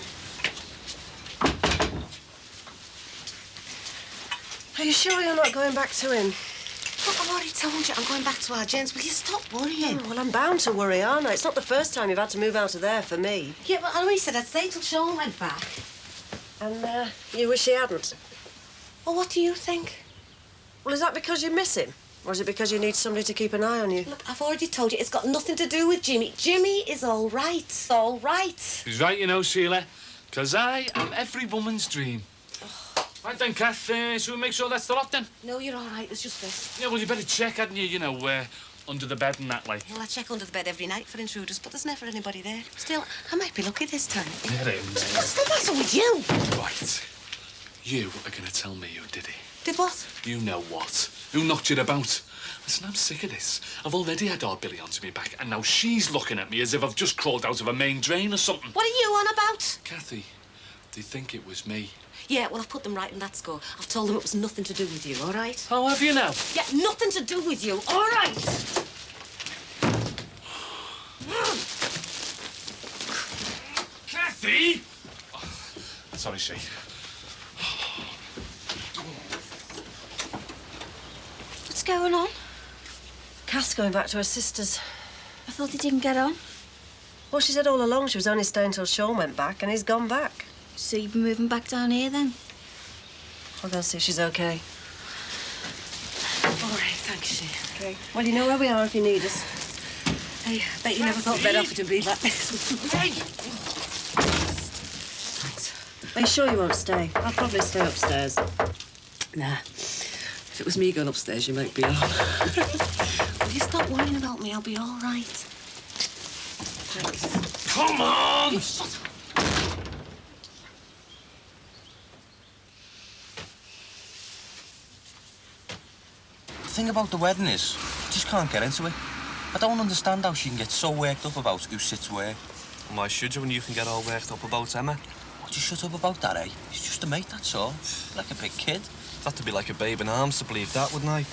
Are you sure you're not going back to him? Look, I've already told you I'm going back to our gents. Will you stop worrying? Well, I'm bound to worry, aren't I? It's not the first time you've had to move out of there for me. Yeah, but I only said I'd stay till Sean went back. And you wish he hadn't? Well, what do you think? Well, is that because you miss him? Or is it because you need somebody to keep an eye on you? Look, I've already told you it's got nothing to do with Jimmy. Jimmy is all right. All right. He's right, you know, Sheila. Because I am every woman's dream. Right then, Kath, shall we make sure that's the lot then? No, you're all right. It's just this. Yeah, well, you better check, hadn't you? You know, under the bed and that, like. Well, I check under the bed every night for intruders, but there's never anybody there. Still, I might be lucky this time. Get in. What's the matter with you? Right. You are going to tell me who did it. Did what? You know what. Who knocked you about. Listen, I'm sick of this. I've already had our Billy onto me back, and now she's looking at me as if I've just crawled out of a main drain or something. What are you on about? Kathy, they think it was me. Yeah, well, I've put them right in that score. I've told them it was nothing to do with you, all right? How have you now? Yeah, nothing to do with you, all right? Kathy! Oh, sorry, she. What's going on? Cass going back to her sister's. I thought he didn't get on. Well, she said all along she was only staying till Sean went back, and he's gone back. So you've been moving back down here then? I'll go see if she's okay. All right, thanks, she. Okay. Well, you know where we are if you need us. Hey, I bet you never thought bed offered to be like this. Hey! Are you sure you won't stay? I'll probably stay upstairs. Nah. If it was me going upstairs, you might be on. Will you stop worrying about me? I'll be all right. Thanks. Come on! You shut up. The thing about the wedding is, I just can't get into it. I don't understand how she can get so worked up about who sits where. Why should you when you can get all worked up about Emma? Would you shut up about that, eh? She's just a mate, that's all. Like a big kid. I'd have to be like a babe in arms to believe that, wouldn't I? I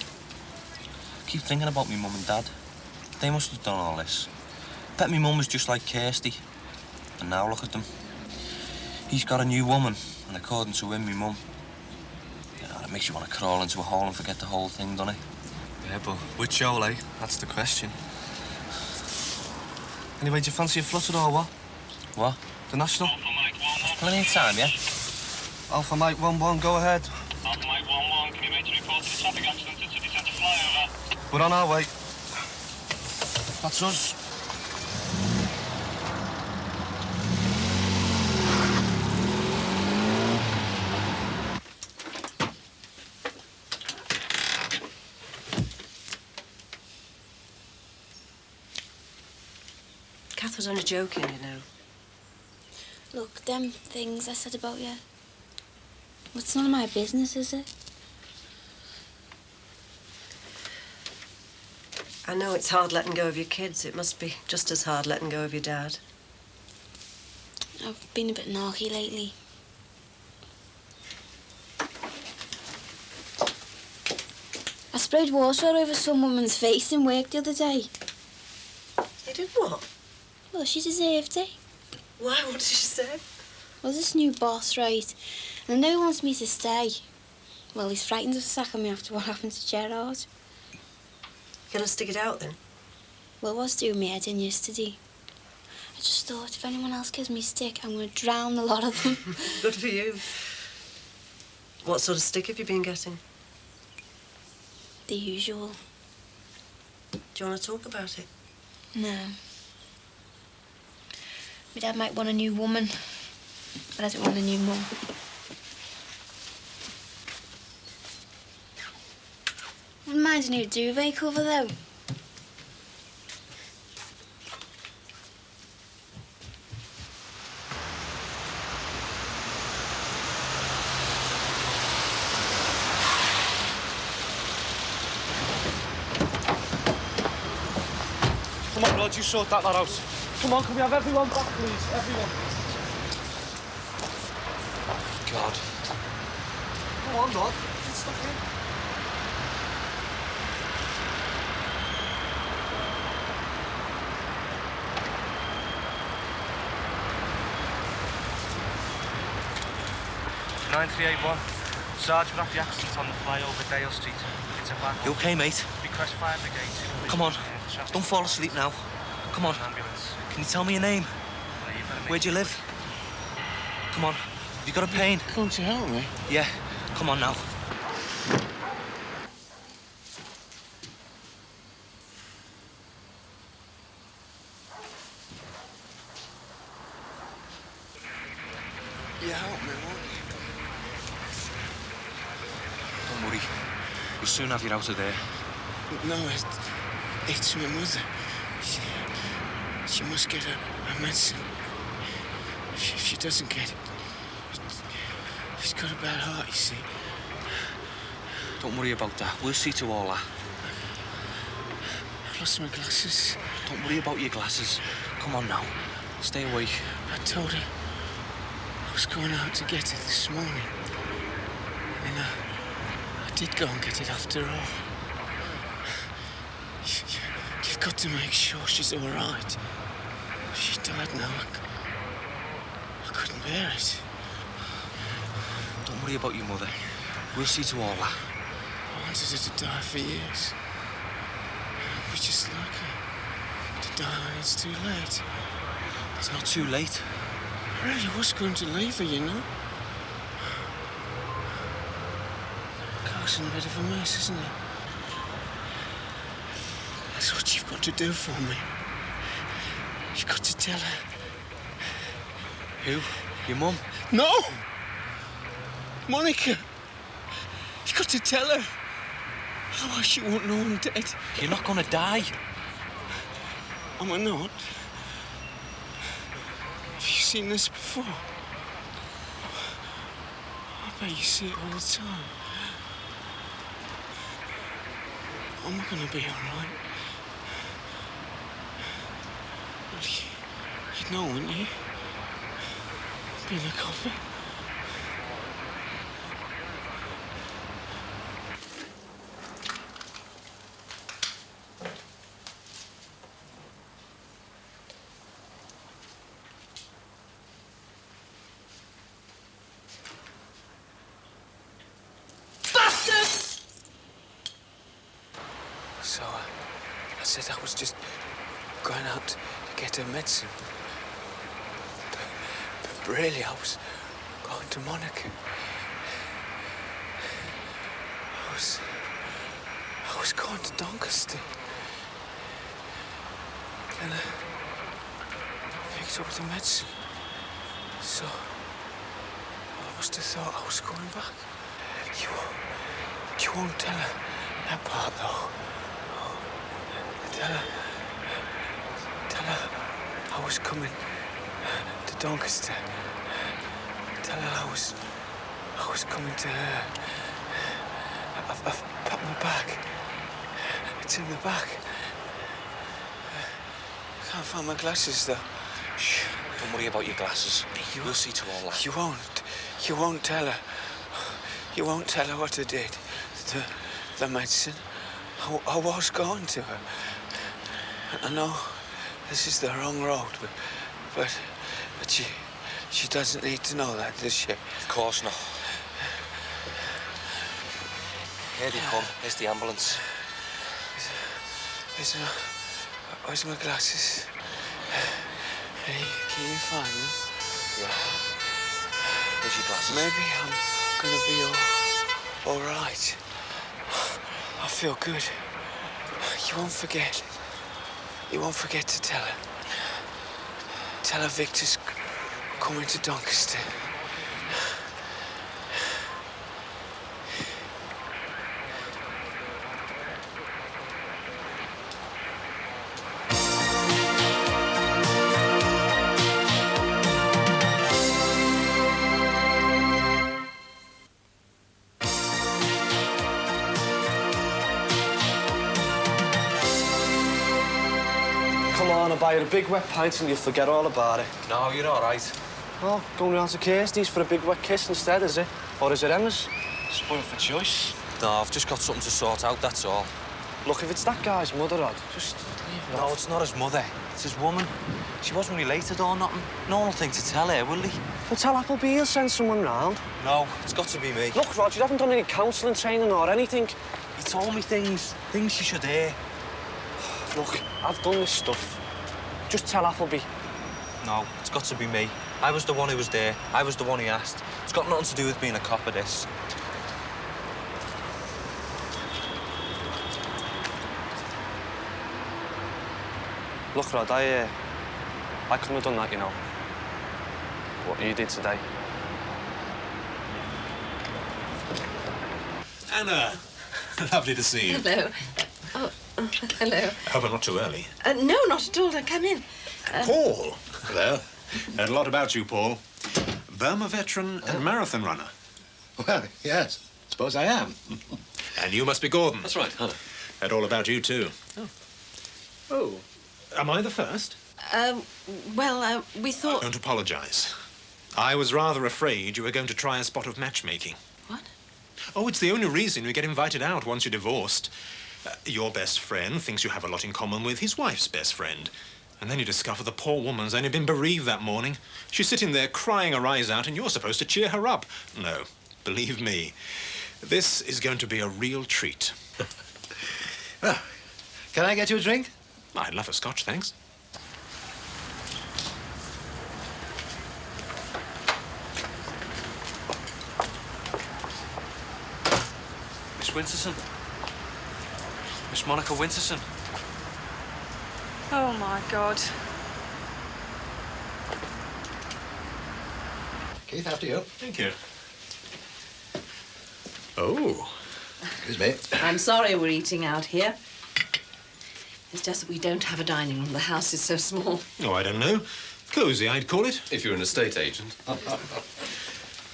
keep thinking about me mum and dad. They must have done all this. Bet me mum was just like Kirsty. And now look at them. He's got a new woman, and according to him, me mum. Yeah, it makes you want to crawl into a hole and forget the whole thing, doesn't it? Yeah, but which show, eh? That's the question. Anyway, do you fancy a flutter or what? What? The National? Plenty of time, yeah? Alpha Mike 1-1, go ahead. Alpha Mike 1-1, can you make a report to the traffic accident at City Centre flyover? We're on our way. That's us. Kath was only joking, you know. Look, them things I said about you. Well, it's none of my business, is it? I know it's hard letting go of your kids. It must be just as hard letting go of your dad. I've been a bit narky lately. I sprayed water all over some woman's face in work the other day. You did what? Well, she deserved it. Why? What did she say? Well, this new boss, right? And I know he wants me to stay. Well, he's frightened of sacking me after what happened to Gerard. Gonna stick it out, then? Well, it was doing me head in yesterday. I just thought, if anyone else gives me stick, I'm going to drown a lot of them. Good for you. What sort of stick have you been getting? The usual. Do you want to talk about it? No. My dad might want a new woman, but I don't want a new mum. Wouldn't mind a new duvet cover, though. Rod, you sort that lot out. Come on, can we have everyone back, please? Everyone. God. Come on, Rod. Get stuck in. Sarge, we're at the accident on the flyover Dale Street. It's a back. You okay, mate? Request fire brigade. Come on. Don't fall asleep now. Come on. Ambulance. Can you tell me your name? Where do you live? Come on. Have you got a pain? Come to help me? Yeah. Come on now. You help me, won't you? Don't worry. We'll soon have you out of there. No, it's my mother. She must get her medicine. If she doesn't get it, she's got a bad heart, you see. Don't worry about that. We'll see to all that. I've lost my glasses. Don't worry about your glasses. Come on now. Stay awake. I told her I was going out to get it this morning. And I did go and get it after all. You've got to make sure she's all right. If she died now, I couldn't bear it. Don't worry about your mother. We'll see to all that. I wanted her to die for years. I'd be just like her. To die when it's too late. It's not too late. I really was going to leave her, you know. Carl's in a bit of a mess, isn't he? That's what you've got to do for me. You've got to tell her. Who? Your mum? No! Monica! You've got to tell her. Otherwise she won't know I'm dead. You're not gonna die. Am I not? Have you seen this before? I bet you see it all the time. Am I gonna be all right? Well, you'd know, wouldn't you? Being a copper. So, I said I was just going out to get her medicine. But really, I was going to Monica. I was going to Doncaster. Then I picked up the medicine. So, I must have thought I was going back. You won't tell her that part, though. Tell her I was coming to Doncaster. Tell her I was coming to her. I've packed my bag. It's in the back. I can't find my glasses, though. Shh. Don't worry about your glasses. We'll see to all that. You won't tell her. You won't tell her what I did. The medicine. I was going to her. I know this is the wrong road, but she doesn't need to know that, does she? Of course not. Here they come. Here's the ambulance. Where's my glasses? Hey, can you find them? Yeah. Here's your glasses. Maybe I'm gonna be all right. I feel good. You won't forget. You won't forget to tell her. Tell her Victor's coming to Doncaster. Come buy you a big wet pint and you'll forget all about it. No, you're all right. Oh, going round to Kirsty's for a big wet kiss instead, is it? Or is it Emma's? Spoiled for choice. No, I've just got something to sort out, that's all. Look, if it's that guy's mother, Rod, just leave it No, off. it's not his mother. It's his woman. She wasn't related or nothing. No one will think to tell her, will he? Well, tell Appleby he'll send someone round. No, it's got to be me. Look, Rod, you haven't done any counselling training or anything. He told me things you should hear. Look, I've done this stuff. Just tell Appleby. No, it's got to be me. I was the one who was there. I was the one he asked. It's got nothing to do with being a cop of this. Look, Rod, I couldn't have done that, you know. What you did today. Anna, lovely to see you. Hello. Oh, hello. I hope I'm not too early. No, not at all. Come in. Paul. Hello. Heard a lot about you, Paul. Burma veteran and marathon runner. Well, yes. Suppose I am. And you must be Gordon. That's right, Hannah. Heard all about you, too. Oh. Am I the first? Well, we thought... Don't apologise. I was rather afraid you were going to try a spot of matchmaking. What? Oh, it's the only reason we get invited out once you're divorced. Your best friend thinks you have a lot in common with his wife's best friend. And then you discover the poor woman's only been bereaved that morning. She's sitting there crying her eyes out and you're supposed to cheer her up. No, believe me, this is going to be a real treat. Well, can I get you a drink? I'd love a scotch, thanks. Miss Winterson. Miss Monica Winterson. Oh, my God. Keith, after you. Thank you. Oh. Excuse me. I'm sorry we're eating out here. It's just that we don't have a dining room. The house is so small. Oh, I don't know. Cosy, I'd call it. If you're an estate agent.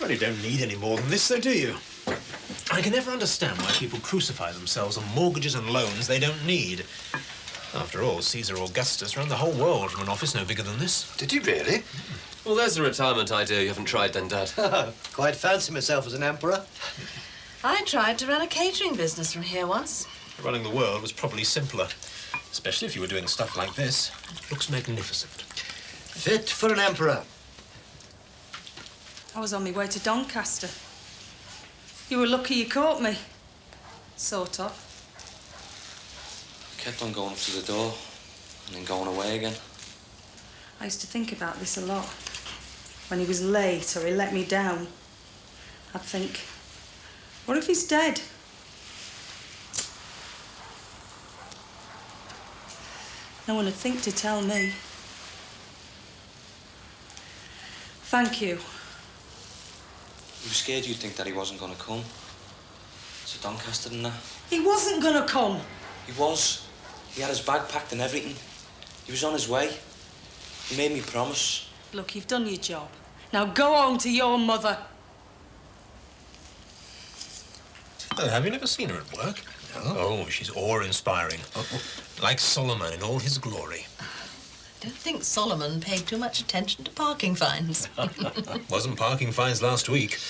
Well, you don't need any more than this, though, do you? I can never understand why people crucify themselves on mortgages and loans they don't need. After all, Caesar Augustus ran the whole world from an office no bigger than this. Did he really? Well, there's a retirement idea you haven't tried then, Dad. Quite fancy myself as an emperor. I tried to run a catering business from here once. Running the world was probably simpler. Especially if you were doing stuff like this. It looks magnificent. Fit for an emperor. I was on my way to Doncaster. You were lucky you caught me. Sort of. I kept on going up to the door and then going away again. I used to think about this a lot. When he was late or he let me down, I'd think, what if he's dead? No one would think to tell me. Thank you. You were scared you'd think that he wasn't going to come. To Doncaster and that. He wasn't gonna come. He was. He had his bag packed and everything. He was on his way. He made me promise. Look, you've done your job. Now go home to your mother. Oh, have you never seen her at work? No. Oh, she's awe-inspiring. Like Solomon in all his glory. I don't think Solomon paid too much attention to parking fines. Wasn't parking fines last week.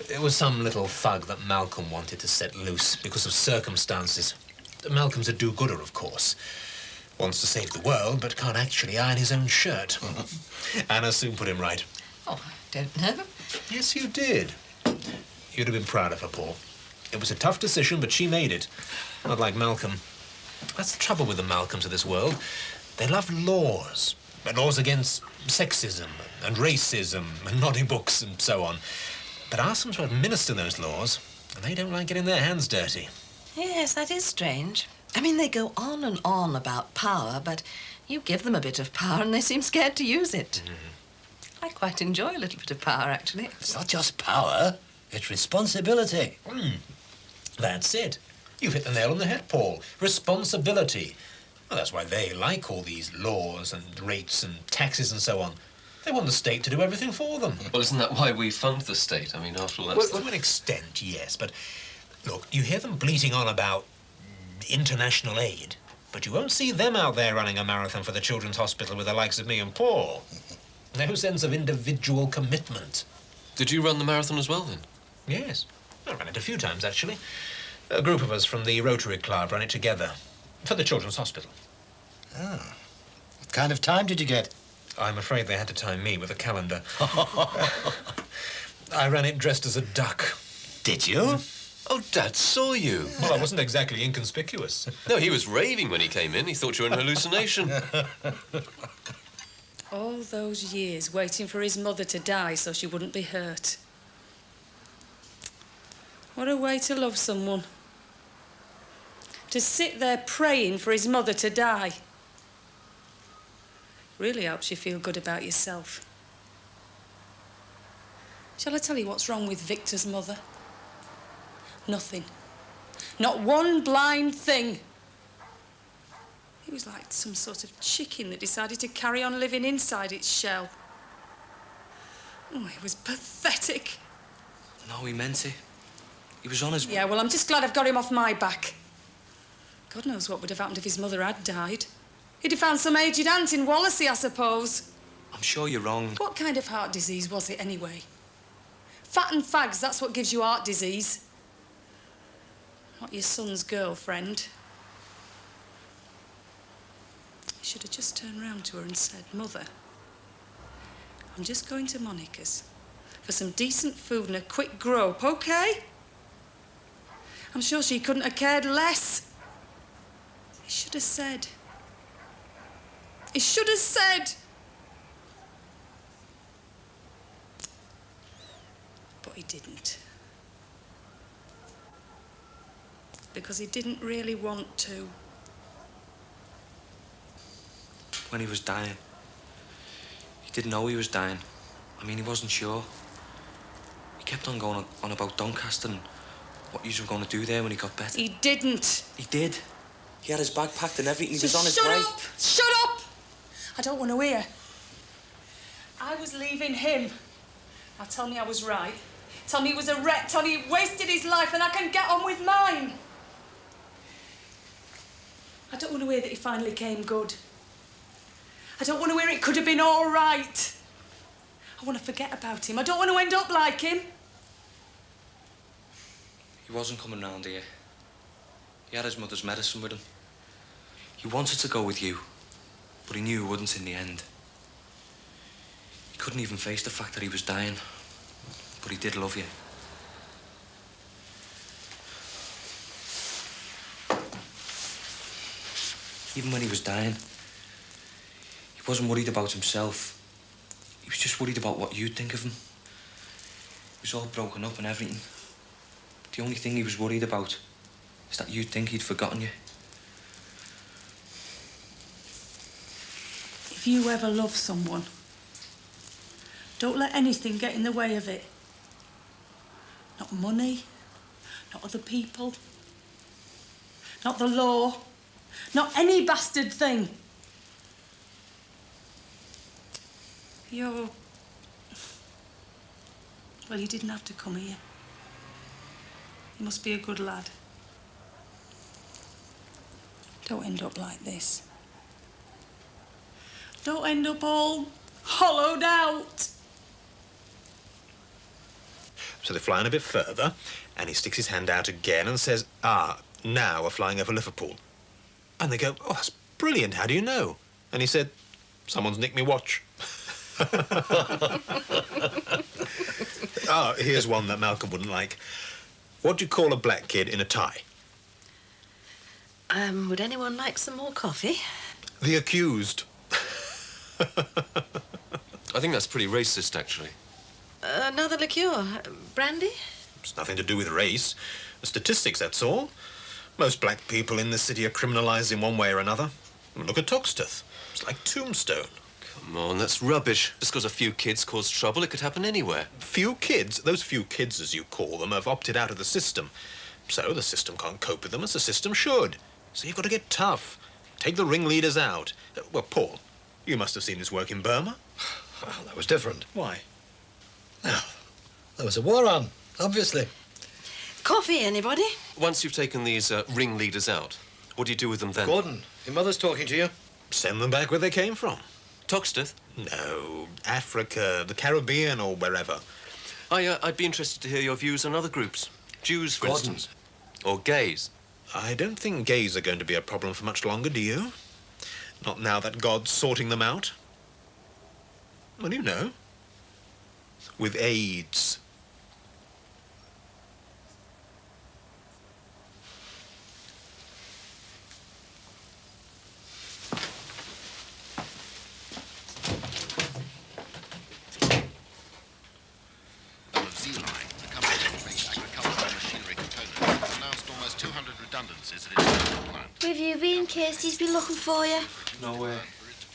It was some little thug that Malcolm wanted to set loose because of circumstances. Malcolm's a do-gooder, of course. Wants to save the world, but can't actually iron his own shirt. Anna soon put him right. Oh, I don't know. Yes, you did. You'd have been proud of her, Paul. It was a tough decision, but she made it. Not like Malcolm. That's the trouble with the Malcolms of this world. They love laws. Laws against sexism and racism and naughty books and so on. But ask them to administer those laws, and they don't like getting their hands dirty. Yes, that is strange. I mean, they go on and on about power, but you give them a bit of power and they seem scared to use it. I quite enjoy a little bit of power, actually. It's not just power, it's responsibility. That's it. You've hit the nail on the head, Paul. Responsibility. Well, that's why they like all these laws and rates and taxes and so on. They want the state to do everything for them. Well, isn't that why we fund the state? I mean, after all, that's... Well, to an extent, yes, but look, you hear them bleating on about international aid. But you won't see them out there running a marathon for the Children's Hospital with the likes of me and Paul. No sense of individual commitment. Did you run the marathon as well, then? Yes. I ran it a few times, actually. A group of us from the Rotary Club ran it together for the Children's Hospital. Oh. What kind of time did you get? I'm afraid they had to time me with a calendar. I ran it dressed as a duck. Did you? Oh, Dad saw you. Well, I wasn't exactly inconspicuous. No, he was raving when he came in. He thought you were an hallucination. All those years waiting for his mother to die so she wouldn't be hurt. What a way to love someone. To sit there praying for his mother to die. Really helps you feel good about yourself. Shall I tell you what's wrong with Victor's mother? Nothing. Not one blind thing. He was like some sort of chicken that decided to carry on living inside its shell. Oh, it was pathetic. No, he meant it. He was on his... Yeah, well, I'm just glad I've got him off my back. God knows what would have happened if his mother had died. He'd have found some aged aunt in Wallasey, I suppose. I'm sure you're wrong. What kind of heart disease was it, anyway? Fat and fags, that's what gives you heart disease. Not your son's girlfriend. He should have just turned round to her and said, Mother, I'm just going to Monica's for some decent food and a quick grope, OK? I'm sure she couldn't have cared less. He should have said. He should have said. But he didn't. Because he didn't really want to. When he was dying, he didn't know he was dying. I mean, he wasn't sure. He kept on going on about Doncaster and what you were going to do there when he got better. He didn't. He did. He had his bag packed and everything. He was on his Shut way. up! Shut up! I don't want to hear. I was leaving him. Now tell me I was right. Tell me he was a wreck. Tell me he wasted his life and I can get on with mine. I don't want to hear that he finally came good. I don't want to hear it could have been all right. I want to forget about him. I don't want to end up like him. He wasn't coming round here. He had his mother's medicine with him. He wanted to go with you, but he knew he wouldn't in the end. He couldn't even face the fact that he was dying, but he did love you. Even when he was dying, he wasn't worried about himself. He was just worried about what you'd think of him. He was all broken up and everything. The only thing he was worried about is that you'd think he'd forgotten you. If you ever love someone, don't let anything get in the way of it. Not money, not other people, not the law, not any bastard thing. Well, you didn't have to come here. You must be a good lad. Don't end up like this. Don't end up all hollowed out. So they fly on a bit further, and he sticks his hand out again and says, "Ah, now we're flying over Liverpool." And they go, "Oh, that's brilliant. How do you know?" And he said, "Someone's nicked me watch." Ah, here's one that Malcolm wouldn't like. What do you call a black kid in a tie? Would anyone like some more coffee? The accused. I think that's pretty racist, actually. Another liqueur. Brandy? It's nothing to do with race. The statistics, that's all. Most black people in this city are criminalised in one way or another. Look at Toxteth. It's like Tombstone. Come on, that's rubbish. Just because a few kids cause trouble, it could happen anywhere. Few kids? Those few kids, as you call them, have opted out of the system. So the system can't cope with them as the system should. So you've got to get tough. Take the ringleaders out. Well, Paul, you must have seen his work in Burma. Well, that was different. Why? Well, there was a war on, obviously. Coffee, anybody? Once you've taken these ringleaders out, What do you do with them then? Gordon, your mother's talking to you. Send them back where they came from. Toxteth? No, Africa, the Caribbean, or wherever. I'd be interested to hear your views on other groups. Jews, for instance. Or gays. I don't think gays are going to be a problem for much longer, do you? Not now that God's sorting them out. Well, you know. With AIDS. Where have you been? Kirsty's been looking for you. Nowhere.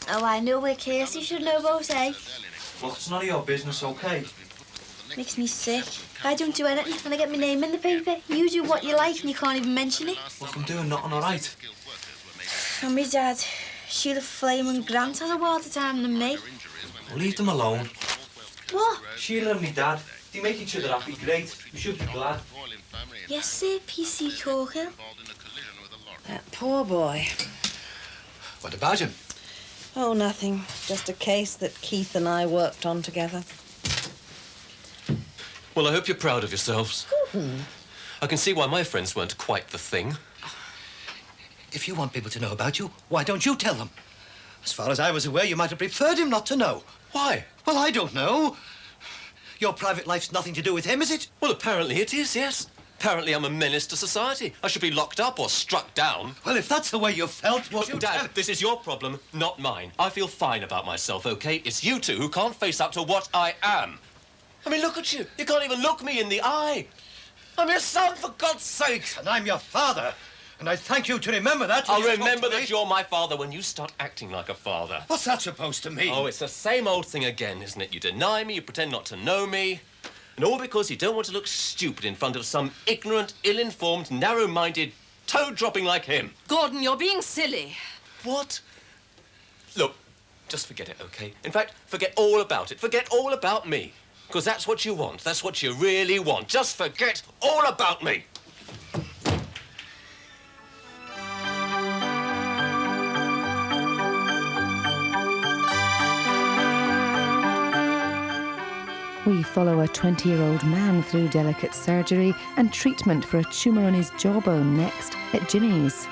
Oh, I know where Kirsty should know about, eh? Look, it's none of your business, okay? Makes me sick. I don't do anything and I get my name in the paper. You do what you like and you can't even mention it. Look, I'm doing nothing all right. And my dad, Sheila Flame and Grant has a wilder time than me. Leave them alone. What? Sheila and me dad, they make each other happy, great. We should be glad. Yes, sir, PC Corkill. That poor boy. What about him? Oh, nothing. Just a case that Keith and I worked on together. Well, I hope you're proud of yourselves. I can see why my friends weren't quite the thing. If you want people to know about you, why don't you tell them? As far as I was aware, you might have preferred him not to know. Why? Well, I don't know. Your private life's nothing to do with him, is it? Well, apparently it is, yes. Apparently I'm a menace to society. I should be locked up or struck down. Well, if that's the way you felt, well... Dad, this is your problem, not mine. I feel fine about myself, OK? It's you two who can't face up to what I am. I mean, look at you. You can't even look me in the eye. I'm your son, for God's sake. And I'm your father. And I thank you to remember that. I'll remember that you're my father when you start acting like a father. What's that supposed to mean? Oh, it's the same old thing again, isn't it? You deny me, you pretend not to know me. And all because you don't want to look stupid in front of some ignorant, ill-informed, narrow-minded toe-dropping like him. Gordon, you're being silly. What? Look, just forget it, OK? In fact, forget all about it. Forget all about me. Because that's what you want. That's what you really want. Just forget all about me. We follow a 20-year-old man through delicate surgery and treatment for a tumour on his jawbone next at Jimmy's.